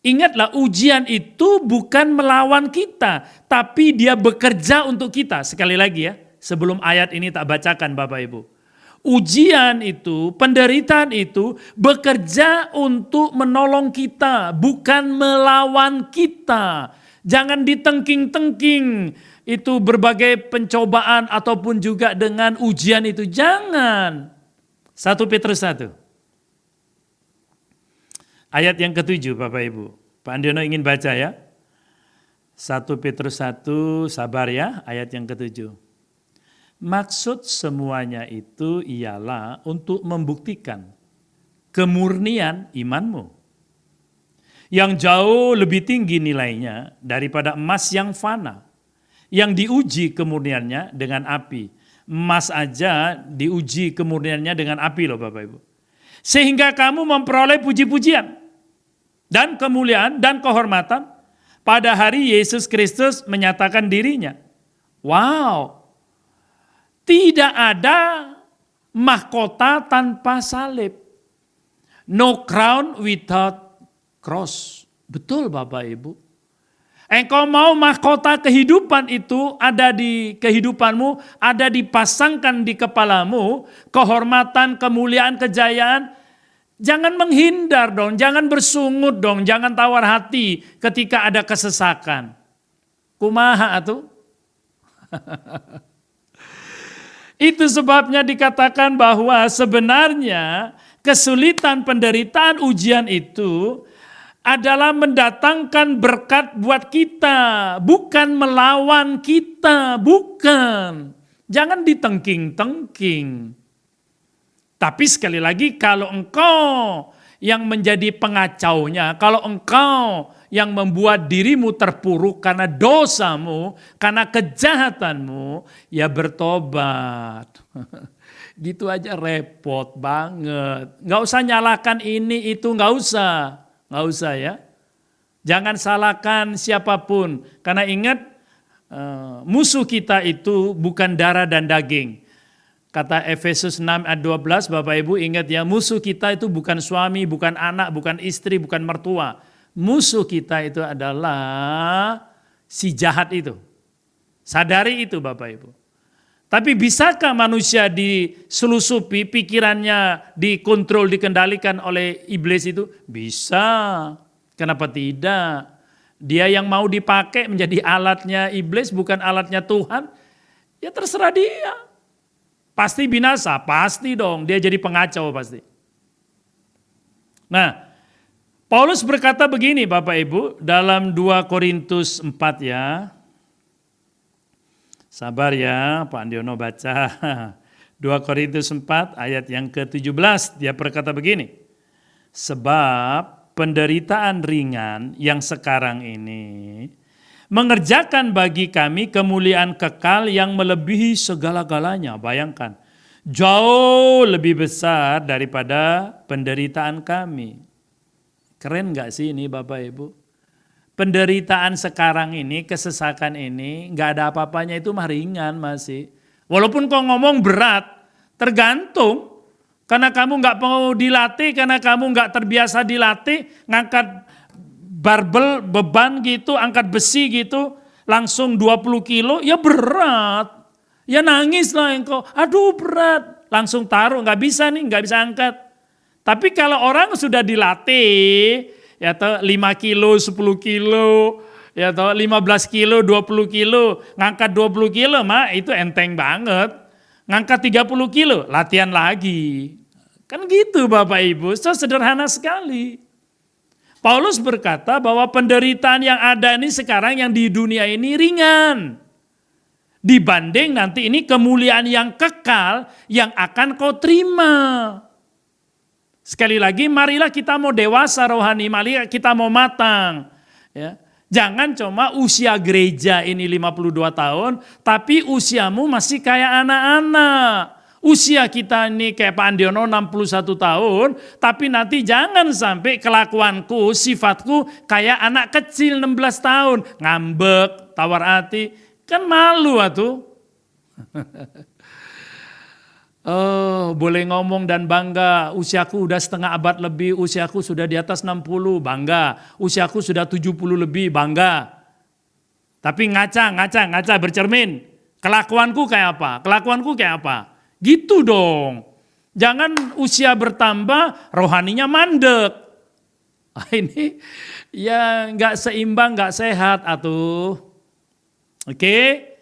Ingatlah ujian itu bukan melawan kita, tapi dia bekerja untuk kita. Sekali lagi ya, sebelum ayat ini tak bacakan Bapak Ibu. Ujian itu, penderitaan itu bekerja untuk menolong kita, bukan melawan kita. Jangan ditengking-tengking itu berbagai pencobaan ataupun juga dengan ujian itu. Jangan. 1 Petrus 1. Ayat yang ke-7 Bapak Ibu. Pak Andiono ingin baca ya. 1 Petrus 1, sabar ya, ayat yang ke-7. Maksud semuanya itu ialah untuk membuktikan kemurnian imanmu. Yang jauh lebih tinggi nilainya daripada emas yang fana. Yang diuji kemurniannya dengan api. Emas aja diuji kemurniannya dengan api loh Bapak Ibu. Sehingga kamu memperoleh puji-pujian dan kemuliaan dan kehormatan pada hari Yesus Kristus menyatakan dirinya. Wow, tidak ada mahkota tanpa salib. No crown without cross. Betul Bapak Ibu. Engkau mau mahkota kehidupan itu ada di kehidupanmu, ada dipasangkan di kepalamu, kehormatan, kemuliaan, kejayaan. Jangan menghindar dong, jangan bersungut dong, jangan tawar hati ketika ada kesesakan. Kumaha atuh? Itu sebabnya dikatakan bahwa sebenarnya kesulitan, penderitaan, ujian itu adalah mendatangkan berkat buat kita, bukan melawan kita, bukan. Jangan ditengking-tengking. Tapi sekali lagi kalau engkau yang menjadi pengacaunya, kalau engkau yang membuat dirimu terpuruk karena dosamu, karena kejahatanmu, ya bertobat. Gitu aja repot banget. Nggak usah nyalakan ini, itu, nggak usah ya. Jangan salahkan siapapun, karena ingat musuh kita itu bukan darah dan daging. Kata Efesus 6 ayat 12, Bapak Ibu ingat ya, musuh kita itu bukan suami, bukan anak, bukan istri, bukan mertua. Musuh kita itu adalah si jahat itu. Sadari itu Bapak Ibu. Tapi bisakah manusia diselusupi, pikirannya dikontrol, dikendalikan oleh iblis itu? Bisa. Kenapa tidak? Dia yang mau dipakai menjadi alatnya iblis, bukan alatnya Tuhan. Ya terserah dia. Pasti binasa, pasti dong. Dia jadi pengacau pasti. Nah, Paulus berkata begini Bapak Ibu, dalam 2 Korintus 4 ya. Sabar ya, Pak Andiono baca. 2 Korintus 4 ayat yang ke-17, dia berkata begini. Sebab penderitaan ringan yang sekarang ini mengerjakan bagi kami kemuliaan kekal yang melebihi segala-galanya. Bayangkan, jauh lebih besar daripada penderitaan kami. Keren gak sih ini Bapak Ibu? Penderitaan sekarang ini, kesesakan ini, gak ada apa-apanya itu mah ringan masih. Walaupun kau ngomong berat, tergantung. Karena kamu gak mau dilatih, karena kamu gak terbiasa dilatih, ngangkat barbel, beban gitu, angkat besi gitu, langsung 20 kilo, ya berat. Ya nangis lah engkau, aduh berat. Langsung taruh, gak bisa nih, gak bisa angkat. Tapi kalau orang sudah dilatih, ya toh 5 kilo, 10 kilo, ya toh 15 kilo, 20 kilo, ngangkat 20 kilo mah itu enteng banget. Ngangkat 30 kilo, latihan lagi. Kan gitu Bapak Ibu, so sederhana sekali. Paulus berkata bahwa penderitaan yang ada ini sekarang yang di dunia ini ringan. Dibanding nanti ini kemuliaan yang kekal yang akan kau terima. Sekali lagi marilah kita mau dewasa rohani, marilah kita mau matang. Ya. Jangan cuma usia gereja ini 52 tahun, tapi usiamu masih kayak anak-anak. Usia kita ini kayak Pak Andiono 61 tahun, tapi nanti jangan sampai kelakuanku, sifatku kayak anak kecil 16 tahun. Ngambek, tawar hati, kan malu atuh. Oh, boleh ngomong dan bangga, usiaku udah setengah abad lebih, usiaku sudah di atas 60, bangga. Usiaku sudah 70 lebih, bangga. Tapi ngaca, bercermin. Kelakuanku kayak apa? Gitu dong. Jangan usia bertambah, rohaninya mandek. Ini ya nggak seimbang, nggak sehat atuh. Oke?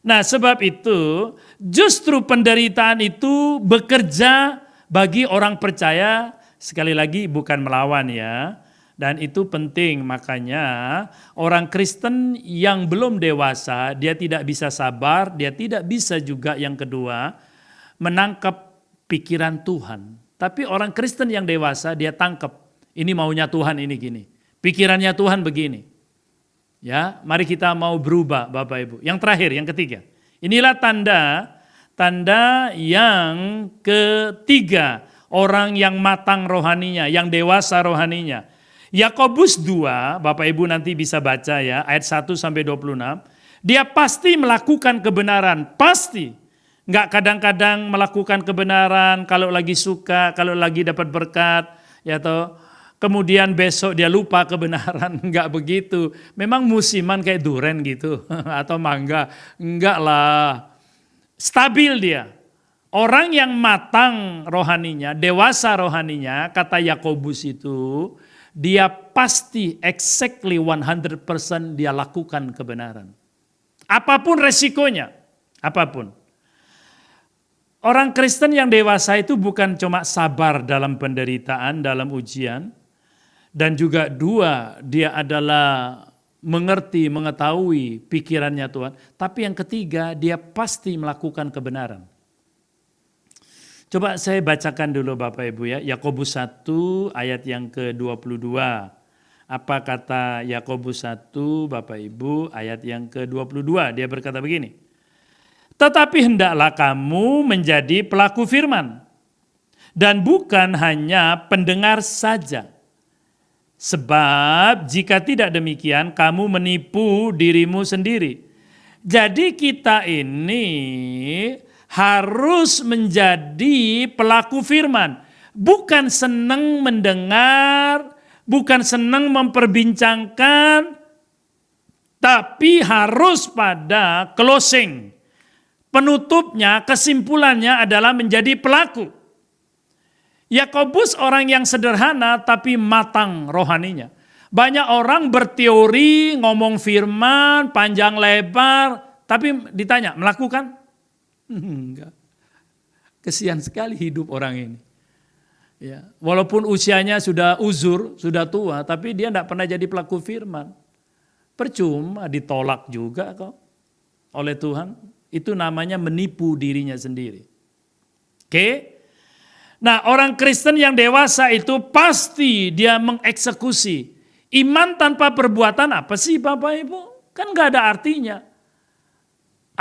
Nah sebab itu justru penderitaan itu bekerja bagi orang percaya, sekali lagi bukan melawan ya. Dan itu penting, makanya orang Kristen yang belum dewasa dia tidak bisa sabar, dia tidak bisa juga yang kedua menangkap pikiran Tuhan. Tapi orang Kristen yang dewasa dia tangkap, ini maunya Tuhan ini gini, pikirannya Tuhan begini. Ya, mari kita mau berubah Bapak Ibu. Yang terakhir, yang ketiga. Inilah tanda yang ketiga, orang yang matang rohaninya, yang dewasa rohaninya. Yakobus 2, Bapak Ibu nanti bisa baca ya, ayat 1 sampai 26. Dia pasti melakukan kebenaran, pasti. Enggak kadang-kadang melakukan kebenaran kalau lagi suka, kalau lagi dapat berkat, ya toh. Kemudian besok dia lupa kebenaran, enggak begitu. Memang musiman kayak duren gitu atau mangga, enggak lah. Stabil dia. Orang yang matang rohaninya, dewasa rohaninya, kata Yakobus itu, dia pasti exactly 100% dia lakukan kebenaran. Apapun resikonya, apapun. Orang Kristen yang dewasa itu bukan cuma sabar dalam penderitaan, dalam ujian, dan juga dua, dia adalah mengerti, mengetahui pikirannya Tuhan. Tapi yang ketiga, dia pasti melakukan kebenaran. Coba saya bacakan dulu Bapak Ibu ya, Yakobus 1 ayat yang ke-22. Apa kata Yakobus 1 Bapak Ibu ayat yang ke-22? Dia berkata begini, tetapi hendaklah kamu menjadi pelaku firman dan bukan hanya pendengar saja. Sebab jika tidak demikian kamu menipu dirimu sendiri. Jadi kita ini harus menjadi pelaku firman. Bukan senang mendengar, bukan senang memperbincangkan, tapi harus pada closing. Penutupnya, kesimpulannya adalah menjadi pelaku. Yakobus orang yang sederhana tapi matang rohaninya. Banyak orang berteori, ngomong firman, panjang lebar, tapi ditanya, melakukan? Enggak. Kesian sekali hidup orang ini. Ya, walaupun usianya sudah uzur, sudah tua, tapi dia tidak pernah jadi pelaku firman. Percuma, ditolak juga kok oleh Tuhan. Itu namanya menipu dirinya sendiri. Oke? Nah, orang Kristen yang dewasa itu pasti dia mengeksekusi. Iman tanpa perbuatan apa sih Bapak Ibu? Kan gak ada artinya.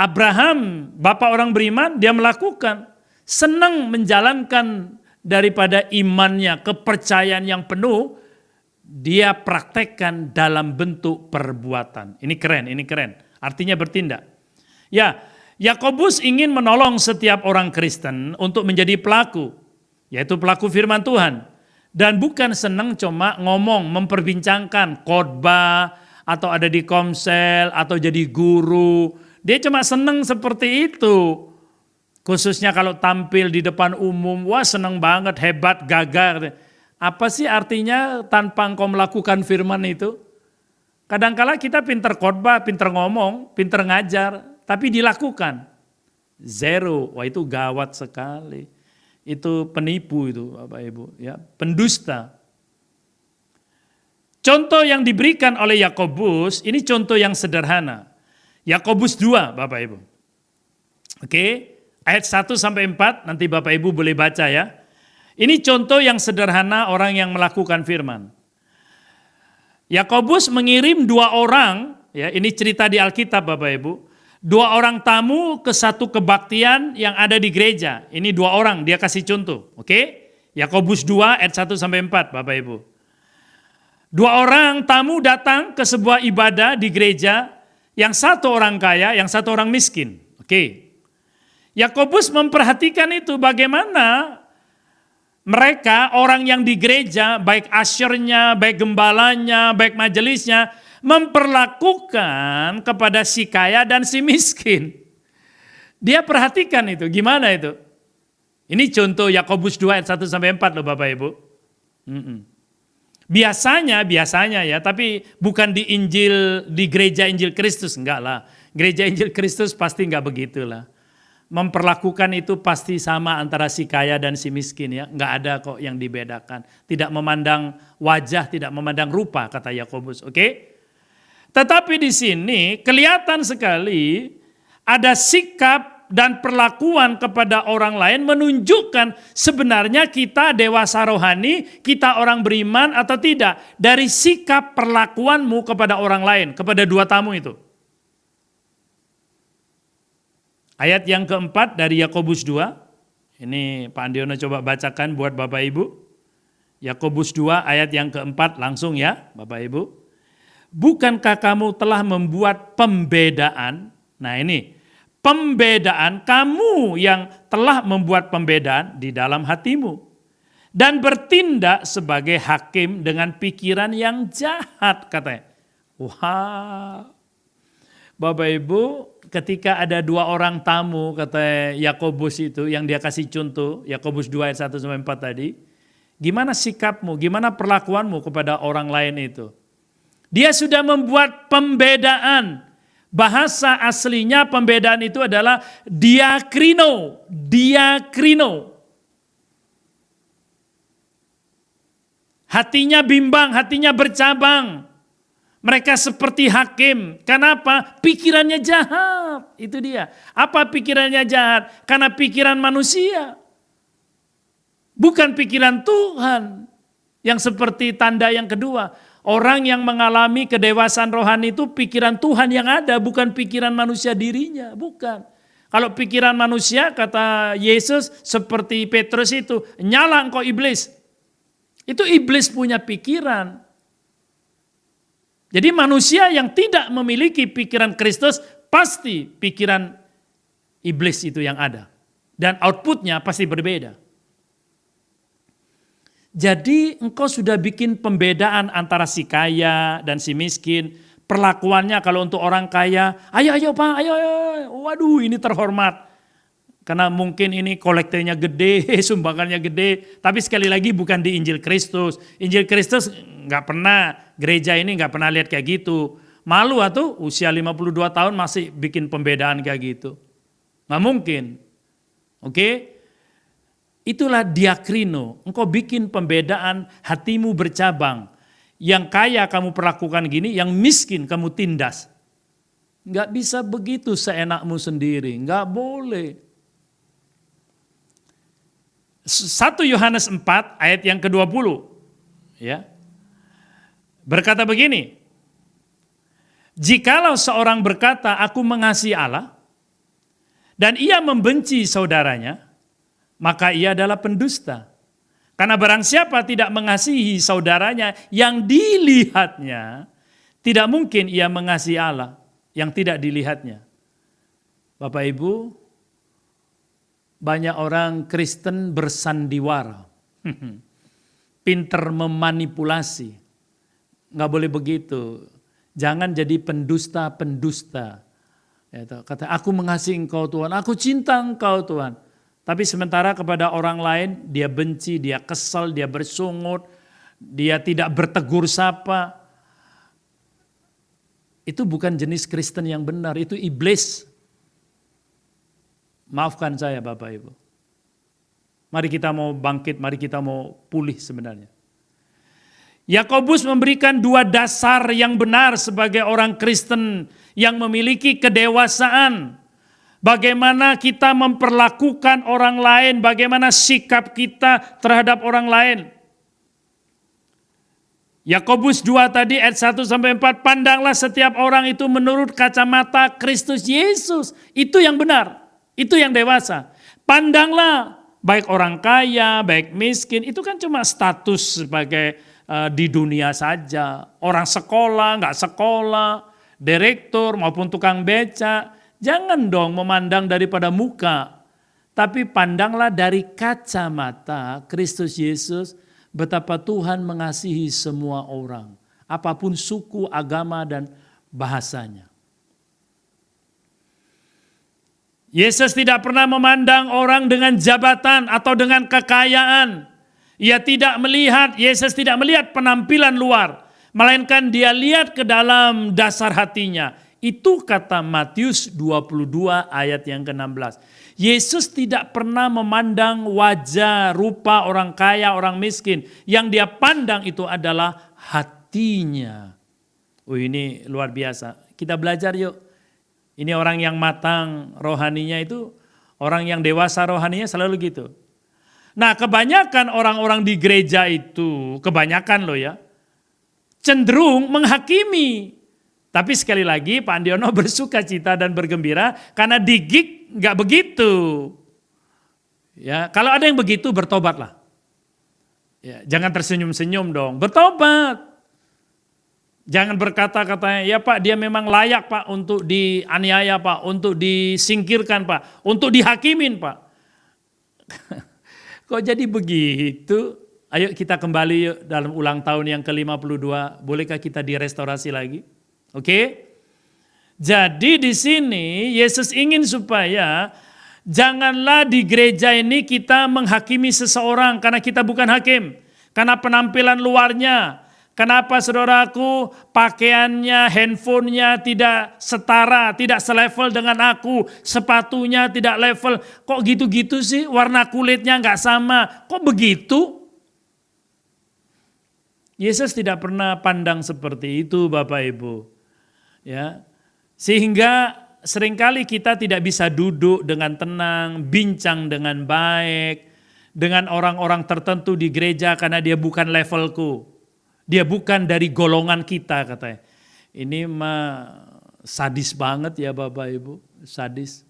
Abraham, bapak orang beriman, dia melakukan. Senang menjalankan daripada imannya, kepercayaan yang penuh, dia praktekkan dalam bentuk perbuatan. Ini keren. Artinya bertindak. Ya, Yakobus ingin menolong setiap orang Kristen untuk menjadi pelaku, yaitu pelaku firman Tuhan. Dan bukan senang cuma ngomong, memperbincangkan khotbah, atau ada di komsel, atau jadi guru. Dia cuma senang seperti itu. Khususnya kalau tampil di depan umum, wah senang banget, hebat, gagah. Apa sih artinya tanpa engkau melakukan firman itu? Kadangkala kita pinter khotbah, pinter ngomong, pinter ngajar, tapi dilakukan. Zero, wah itu gawat sekali. Itu penipu itu Bapak Ibu, ya, pendusta. Contoh yang diberikan oleh Yakobus, ini contoh yang sederhana. Yakobus 2 Bapak Ibu. Oke, ayat 1 sampai 4 nanti Bapak Ibu boleh baca ya. Ini contoh yang sederhana orang yang melakukan firman. Yakobus mengirim 2 orang, ya, ini cerita di Alkitab Bapak Ibu. 2 orang tamu ke satu kebaktian yang ada di gereja. Ini 2 orang, dia kasih contoh. Oke? Yakobus 2 ayat 1 sampai 4 Bapak Ibu. 2 orang tamu datang ke sebuah ibadah di gereja, yang satu orang kaya, yang satu orang miskin. Oke. Yakobus memperhatikan itu bagaimana mereka orang yang di gereja, baik asyurnya, baik gembalanya, baik majelisnya, memperlakukan kepada si kaya dan si miskin. Dia perhatikan itu, gimana itu? Ini contoh Yakobus 2 ayat 1 sampai 4 loh Bapak Ibu. Biasanya ya, tapi bukan di Injil, di gereja Injil Kristus, enggak lah. Gereja Injil Kristus pasti enggak begitulah. Memperlakukan itu pasti sama antara si kaya dan si miskin ya, enggak ada kok yang dibedakan. Tidak memandang wajah, tidak memandang rupa kata Yakobus, oke? Tetapi di sini kelihatan sekali ada sikap dan perlakuan kepada orang lain menunjukkan sebenarnya kita dewasa rohani, kita orang beriman atau tidak. Dari sikap perlakuanmu kepada orang lain, kepada 2 tamu itu. Ayat yang keempat dari Yakobus 2, ini Pak Andiono coba bacakan buat Bapak Ibu. Yakobus 2 ayat yang keempat langsung ya Bapak Ibu. Bukankah kamu telah membuat pembedaan? Nah ini, pembedaan, kamu yang telah membuat pembedaan di dalam hatimu. Dan bertindak sebagai hakim dengan pikiran yang jahat katanya. Wah, Bapak Ibu, ketika ada 2 orang tamu kata Yakobus itu yang dia kasih contoh, Yakobus 2 ayat 1 sampai 4 tadi. Gimana sikapmu, gimana perlakuanmu kepada orang lain itu? Dia sudah membuat pembedaan. Bahasa aslinya pembedaan itu adalah diakrino. Diakrino. Hatinya bimbang, hatinya bercabang. Mereka seperti hakim. Kenapa? Pikirannya jahat. Itu dia. Apa pikirannya jahat? Karena pikiran manusia. Bukan pikiran Tuhan. Yang seperti tanda yang kedua. Orang yang mengalami kedewasaan rohani itu pikiran Tuhan yang ada. Bukan pikiran manusia dirinya. Bukan. Kalau pikiran manusia, kata Yesus, seperti Petrus itu. Nyala engkau iblis. Itu iblis punya pikiran. Jadi manusia yang tidak memiliki pikiran Kristus, pasti pikiran iblis itu yang ada. Dan outputnya pasti berbeda. Jadi engkau sudah bikin pembedaan antara si kaya dan si miskin. Perlakuannya kalau untuk orang kaya, ayo Pak, ayo. Waduh ini terhormat. Karena mungkin ini kolektornya gede, sumbangannya gede. Tapi sekali lagi bukan di Injil Kristus. Injil Kristus nggak pernah, gereja ini nggak pernah lihat kayak gitu. Malu atau usia 52 tahun masih bikin pembedaan kayak gitu. Nggak mungkin. Oke? Itulah diakrino. Engkau bikin pembedaan, hatimu bercabang. Yang kaya kamu perlakukan gini, yang miskin kamu tindas. Nggak bisa begitu seenakmu sendiri. Nggak boleh. 1 Yohanes 4 ayat yang ke-20. Ya. Berkata begini. Jikalau seorang berkata, aku mengasihi Allah, dan ia membenci saudaranya, maka ia adalah pendusta. Karena barang siapa tidak mengasihi saudaranya yang dilihatnya, tidak mungkin ia mengasihi Allah yang tidak dilihatnya. Bapak Ibu, banyak orang Kristen bersandiwara, pinter memanipulasi. Nggak boleh begitu. Jangan jadi pendusta-pendusta. Kata, aku mengasihi engkau Tuhan, aku cinta engkau Tuhan. Tapi sementara kepada orang lain dia benci, dia kesal, dia bersungut, dia tidak bertegur sapa. Itu bukan jenis Kristen yang benar, itu iblis. Maafkan saya Bapak Ibu. Mari kita mau bangkit, mari kita mau pulih sebenarnya. Yakobus memberikan 2 dasar yang benar sebagai orang Kristen yang memiliki kedewasaan. Bagaimana kita memperlakukan orang lain, bagaimana sikap kita terhadap orang lain. Yakobus 2 tadi ayat 1-4, pandanglah setiap orang itu menurut kacamata Kristus Yesus. Itu yang benar, itu yang dewasa. Pandanglah baik orang kaya, baik miskin, itu kan cuma status sebagai di dunia saja. Orang sekolah, nggak sekolah, direktur maupun tukang beca. Jangan dong memandang daripada muka, tapi pandanglah dari kacamata Kristus Yesus, betapa Tuhan mengasihi semua orang, apapun suku, agama, dan bahasanya. Yesus tidak pernah memandang orang dengan jabatan atau dengan kekayaan. Ia tidak melihat, Yesus tidak melihat penampilan luar, melainkan dia lihat ke dalam dasar hatinya. Itu kata Matius 22 ayat yang ke-16. Yesus tidak pernah memandang wajah, rupa orang kaya, orang miskin. Yang dia pandang itu adalah hatinya. Ini luar biasa. Kita belajar yuk. Ini orang yang matang rohaninya itu, orang yang dewasa rohaninya selalu gitu. Nah kebanyakan orang-orang di gereja itu, kebanyakan loh ya, cenderung menghakimi. Tapi sekali lagi Pak Andiono bersuka cita dan bergembira karena di GIG nggak begitu. Ya, kalau ada yang begitu bertobatlah. Ya, jangan tersenyum-senyum dong, bertobat. Jangan berkata-kata, ya Pak dia memang layak Pak untuk dianiaya Pak, untuk disingkirkan Pak, untuk dihakimin Pak. Kok jadi begitu? Ayo kita kembali yuk dalam ulang tahun yang ke-52, bolehkah kita direstorasi lagi? Oke, jadi di sini Yesus ingin supaya janganlah di gereja ini kita menghakimi seseorang karena kita bukan hakim, karena penampilan luarnya, Kenapa saudaraku pakaiannya, handphonenya tidak setara, tidak selevel dengan aku, sepatunya tidak level, kok gitu-gitu sih, warna kulitnya nggak sama, kok begitu? Yesus tidak pernah pandang seperti itu Bapak Ibu. Ya. Sehingga seringkali kita tidak bisa duduk dengan tenang, bincang dengan baik, dengan orang-orang tertentu di gereja karena dia bukan levelku. Dia bukan dari golongan kita katanya. Ini mah sadis banget ya Bapak Ibu, sadis.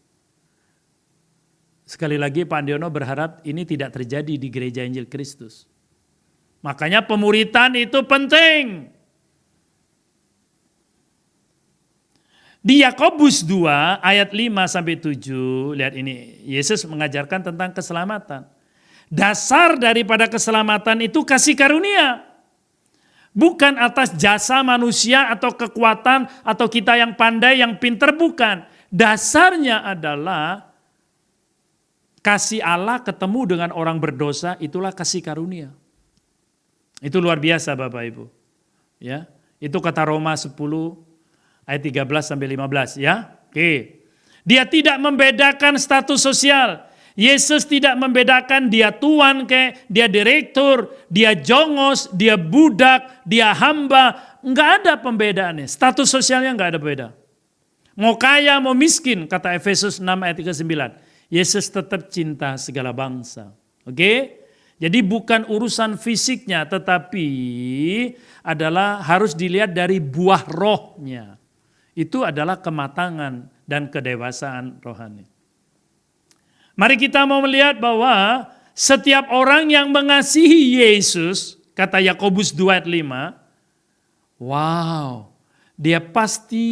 Sekali lagi Pak Andiono berharap ini tidak terjadi di Gereja Injil Kristus. Makanya pemuritan itu penting. Di Yakobus 2 ayat 5-7, lihat ini, Yesus mengajarkan tentang keselamatan. Dasar daripada keselamatan itu kasih karunia. Bukan atas jasa manusia atau kekuatan atau kita yang pandai, yang pinter, bukan. Dasarnya adalah kasih Allah ketemu dengan orang berdosa, itulah kasih karunia. Itu luar biasa Bapak Ibu. Ya, itu kata Roma 10 ayat 13-15 ya. Oke. Dia tidak membedakan status sosial. Yesus tidak membedakan dia tuan dia direktur, dia jongos, dia budak, dia hamba. Enggak ada pembedaannya. Status sosialnya enggak ada beda. Mau kaya, mau miskin, kata Efesus 6 ayat 39. Yesus tetap cinta segala bangsa. Oke? Jadi bukan urusan fisiknya, tetapi adalah harus dilihat dari buah rohnya. Itu adalah kematangan dan kedewasaan rohani. Mari kita mau melihat bahwa setiap orang yang mengasihi Yesus, kata Yakobus 2 ayat 5, wow, dia pasti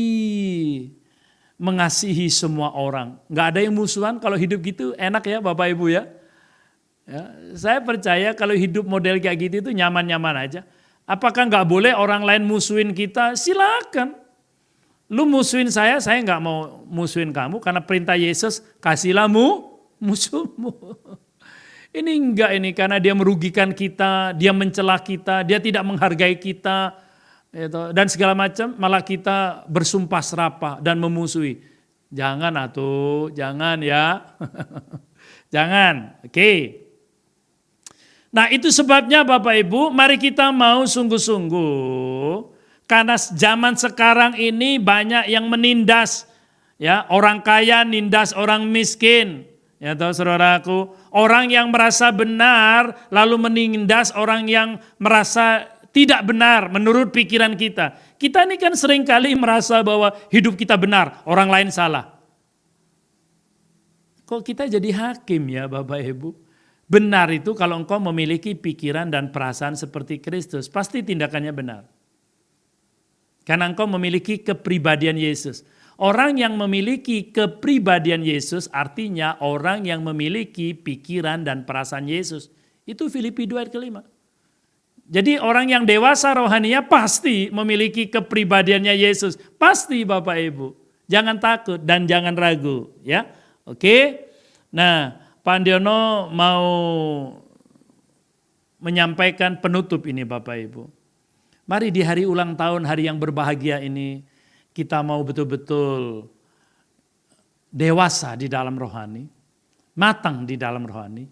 mengasihi semua orang. Nggak ada yang musuhan, kalau hidup gitu enak ya Bapak Ibu ya. Ya, saya percaya kalau hidup model kayak gitu itu nyaman-nyaman aja. Apakah nggak boleh orang lain musuhin kita? Silakan. Lu musuhin saya nggak mau musuhin kamu karena perintah Yesus kasihlah musuhmu. Ini enggak ini karena dia merugikan kita, dia mencela kita, dia tidak menghargai kita, dan segala macam, malah kita bersumpah serapah dan memusuhi. Jangan atuh, jangan ya. Jangan, oke. Nah itu sebabnya Bapak Ibu, mari kita mau sungguh-sungguh, karena zaman sekarang ini banyak yang menindas, ya orang kaya nindas orang miskin. Ya tahu saudaraku, orang yang merasa benar lalu menindas orang yang merasa tidak benar menurut pikiran kita. Kita ini kan seringkali merasa bahwa hidup kita benar, orang lain salah. Kok kita jadi hakim ya Bapak Ibu? Benar itu kalau engkau memiliki pikiran dan perasaan seperti Kristus, pasti tindakannya benar. Karena engkau memiliki kepribadian Yesus. Orang yang memiliki kepribadian Yesus artinya orang yang memiliki pikiran dan perasaan Yesus. Itu Filipi 2 ayat ke-5. Jadi orang yang dewasa rohaninya pasti memiliki kepribadiannya Yesus. Pasti Bapak Ibu. Jangan takut dan jangan ragu. Ya, oke. Nah Pak Andiono mau menyampaikan penutup ini Bapak Ibu. Mari di hari ulang tahun, hari yang berbahagia ini, kita mau betul-betul dewasa di dalam rohani, matang di dalam rohani.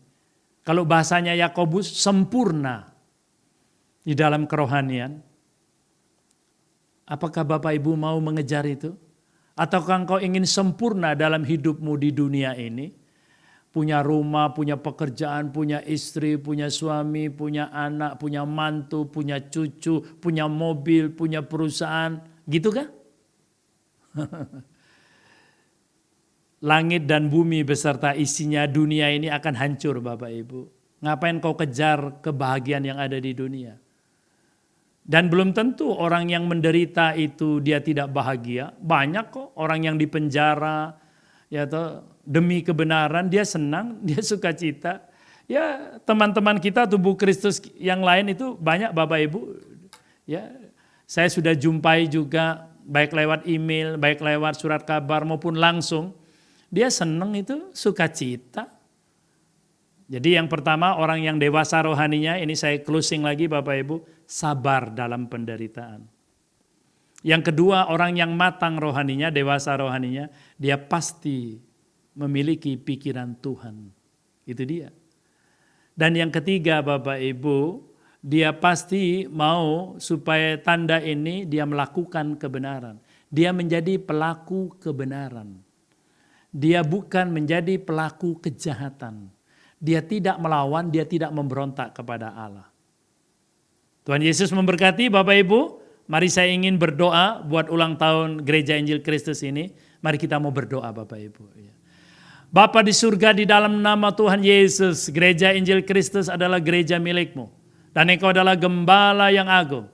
Kalau bahasanya Yakobus, sempurna di dalam kerohanian. Apakah Bapak Ibu mau mengejar itu? Ataukah engkau ingin sempurna dalam hidupmu di dunia ini? Punya rumah, punya pekerjaan, punya istri, punya suami, punya anak, punya mantu, punya cucu, punya mobil, punya perusahaan. Gitu kan? Langit dan bumi beserta isinya dunia ini akan hancur Bapak Ibu. Ngapain kau kejar kebahagiaan yang ada di dunia? Dan belum tentu orang yang menderita itu dia tidak bahagia. Banyak kok orang yang dipenjara ya toh, demi kebenaran dia senang, dia sukacita. Ya teman-teman kita tubuh Kristus yang lain itu banyak Bapak Ibu. Ya saya sudah jumpai juga baik lewat email, baik lewat surat kabar maupun langsung, dia senang itu sukacita. Jadi yang pertama orang yang dewasa rohaninya, ini saya closing lagi Bapak Ibu, sabar dalam penderitaan. Yang kedua, orang yang matang rohaninya, dewasa rohaninya, dia pasti memiliki pikiran Tuhan. Itu dia. Dan yang ketiga Bapak Ibu, dia pasti mau supaya tanda ini dia melakukan kebenaran. Dia menjadi pelaku kebenaran. Dia bukan menjadi pelaku kejahatan. Dia tidak melawan, dia tidak memberontak kepada Allah. Tuhan Yesus memberkati Bapak Ibu. Mari saya ingin berdoa buat ulang tahun Gereja Injil Kristus ini. Mari kita mau berdoa Bapak Ibu. Bapa di surga, di dalam nama Tuhan Yesus, Gereja Injil Kristus adalah gereja milik-Mu. Dan Engkau adalah gembala yang agung.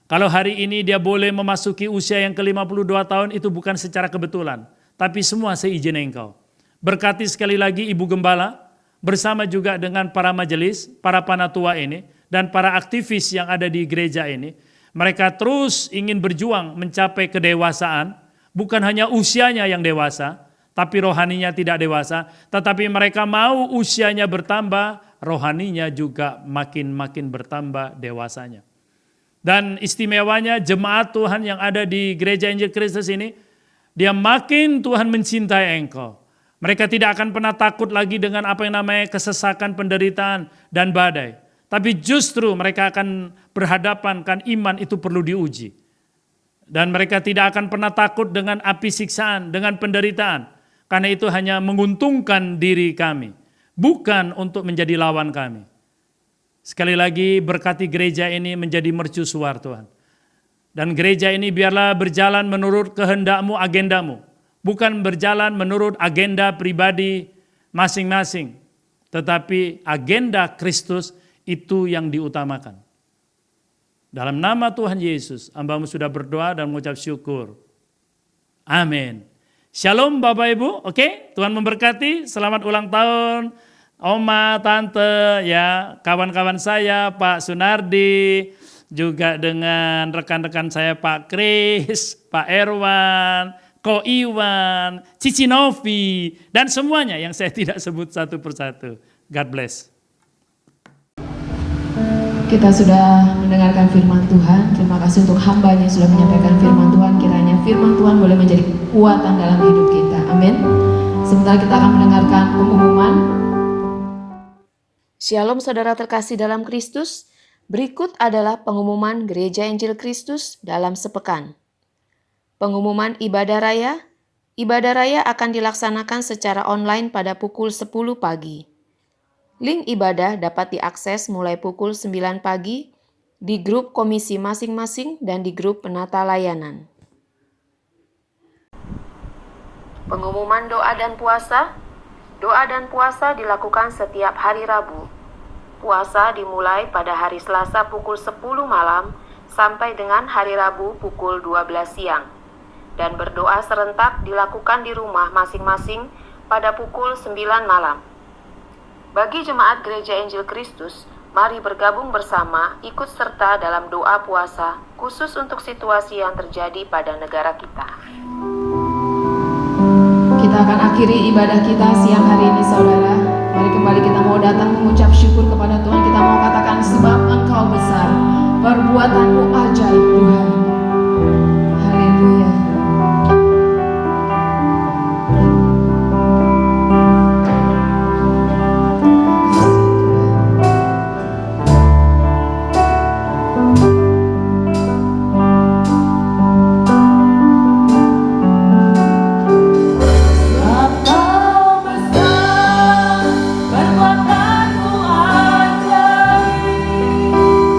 Kalau hari ini dia boleh memasuki usia yang ke-52 tahun, itu bukan secara kebetulan. Tapi semua seizin Engkau. Berkati sekali lagi Ibu Gembala, bersama juga dengan para majelis, para panatua ini, dan para aktivis yang ada di gereja ini. Mereka terus ingin berjuang mencapai kedewasaan, bukan hanya usianya yang dewasa, tapi rohaninya tidak dewasa, tetapi mereka mau usianya bertambah, rohaninya juga makin bertambah dewasanya. Dan istimewanya jemaat Tuhan yang ada di Gereja Injil Kristus ini, dia makin Tuhan mencintai engkau. Mereka tidak akan pernah takut lagi dengan apa yang namanya kesesakan, penderitaan, dan badai. Tapi justru mereka akan berhadapan, kan iman itu perlu diuji. Dan mereka tidak akan pernah takut dengan api siksaan, dengan penderitaan. Karena itu hanya menguntungkan diri kami, bukan untuk menjadi lawan kami. Sekali lagi berkati gereja ini menjadi mercusuar Tuhan. Dan gereja ini biarlah berjalan menurut kehendak-Mu, agenda-Mu. Bukan berjalan menurut agenda pribadi masing-masing. Tetapi agenda Kristus itu yang diutamakan. Dalam nama Tuhan Yesus, hamba-Mu sudah berdoa dan mengucap syukur. Amin. Shalom Bapak Ibu, oke? Tuhan memberkati, selamat ulang tahun Oma, Tante, ya, kawan-kawan saya, Pak Sunardi, juga dengan rekan-rekan saya Pak Kris, Pak Erwan, Ko Iwan, Cici Novi, dan semuanya yang saya tidak sebut satu persatu. God bless. Kita sudah mendengarkan firman Tuhan. Terima kasih untuk hamba-Nya yang sudah menyampaikan firman Tuhan. Kiranya firman Tuhan boleh menjadi kekuatan dalam hidup kita. Amin. Sebentar kita akan mendengarkan pengumuman. Shalom saudara terkasih dalam Kristus. Berikut adalah pengumuman Gereja Injil Kristus dalam sepekan. Pengumuman ibadah raya. Ibadah raya akan dilaksanakan secara online pada pukul 10 pagi. Link ibadah dapat diakses mulai pukul 9 pagi di grup komisi masing-masing dan di grup penata layanan. Pengumuman doa dan puasa. Doa dan puasa dilakukan setiap hari Rabu. Puasa dimulai pada hari Selasa pukul 10 malam sampai dengan hari Rabu pukul 12 siang. Dan berdoa serentak dilakukan di rumah masing-masing pada pukul 9 malam. Bagi jemaat Gereja Injil Kristus, mari bergabung bersama, ikut serta dalam doa puasa, khusus untuk situasi yang terjadi pada negara kita. Kita akan akhiri ibadah kita siang hari ini, saudara. Mari kembali kita mau datang mengucap syukur kepada Tuhan. Kita mau katakan, sebab Engkau besar, perbuatan-Mu ajaib Tuhan. Haleluya.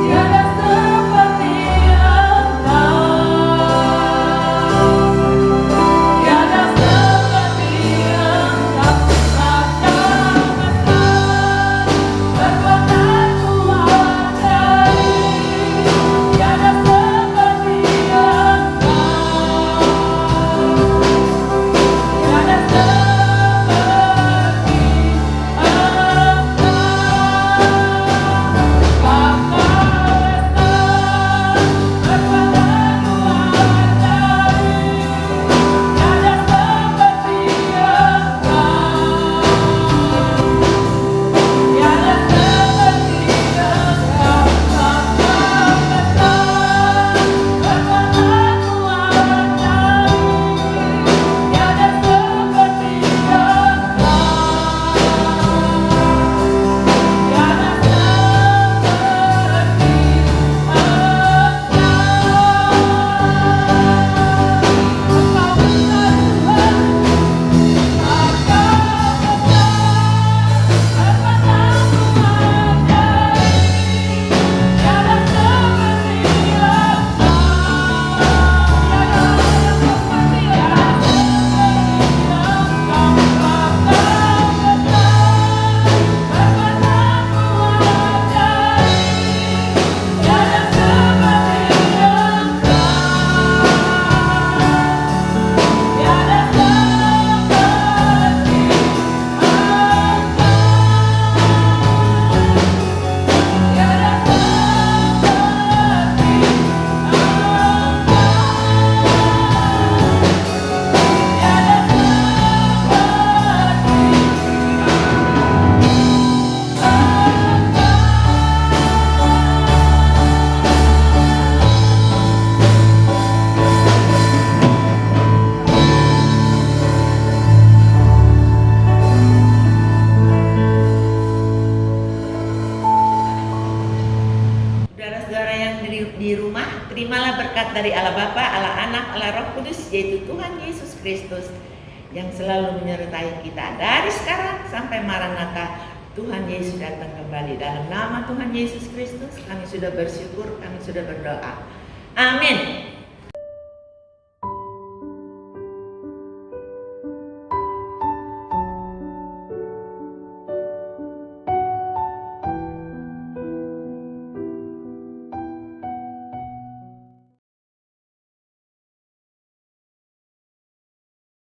Tiada seperti Engkau. dari Allah Bapa, Allah Anak, Allah Roh Kudus, yaitu Tuhan Yesus Kristus yang selalu menyertai kita dari sekarang sampai Maranatha. Tuhan Yesus datang kembali. Dalam nama Tuhan Yesus Kristus kami sudah bersyukur, kami sudah berdoa. Amin.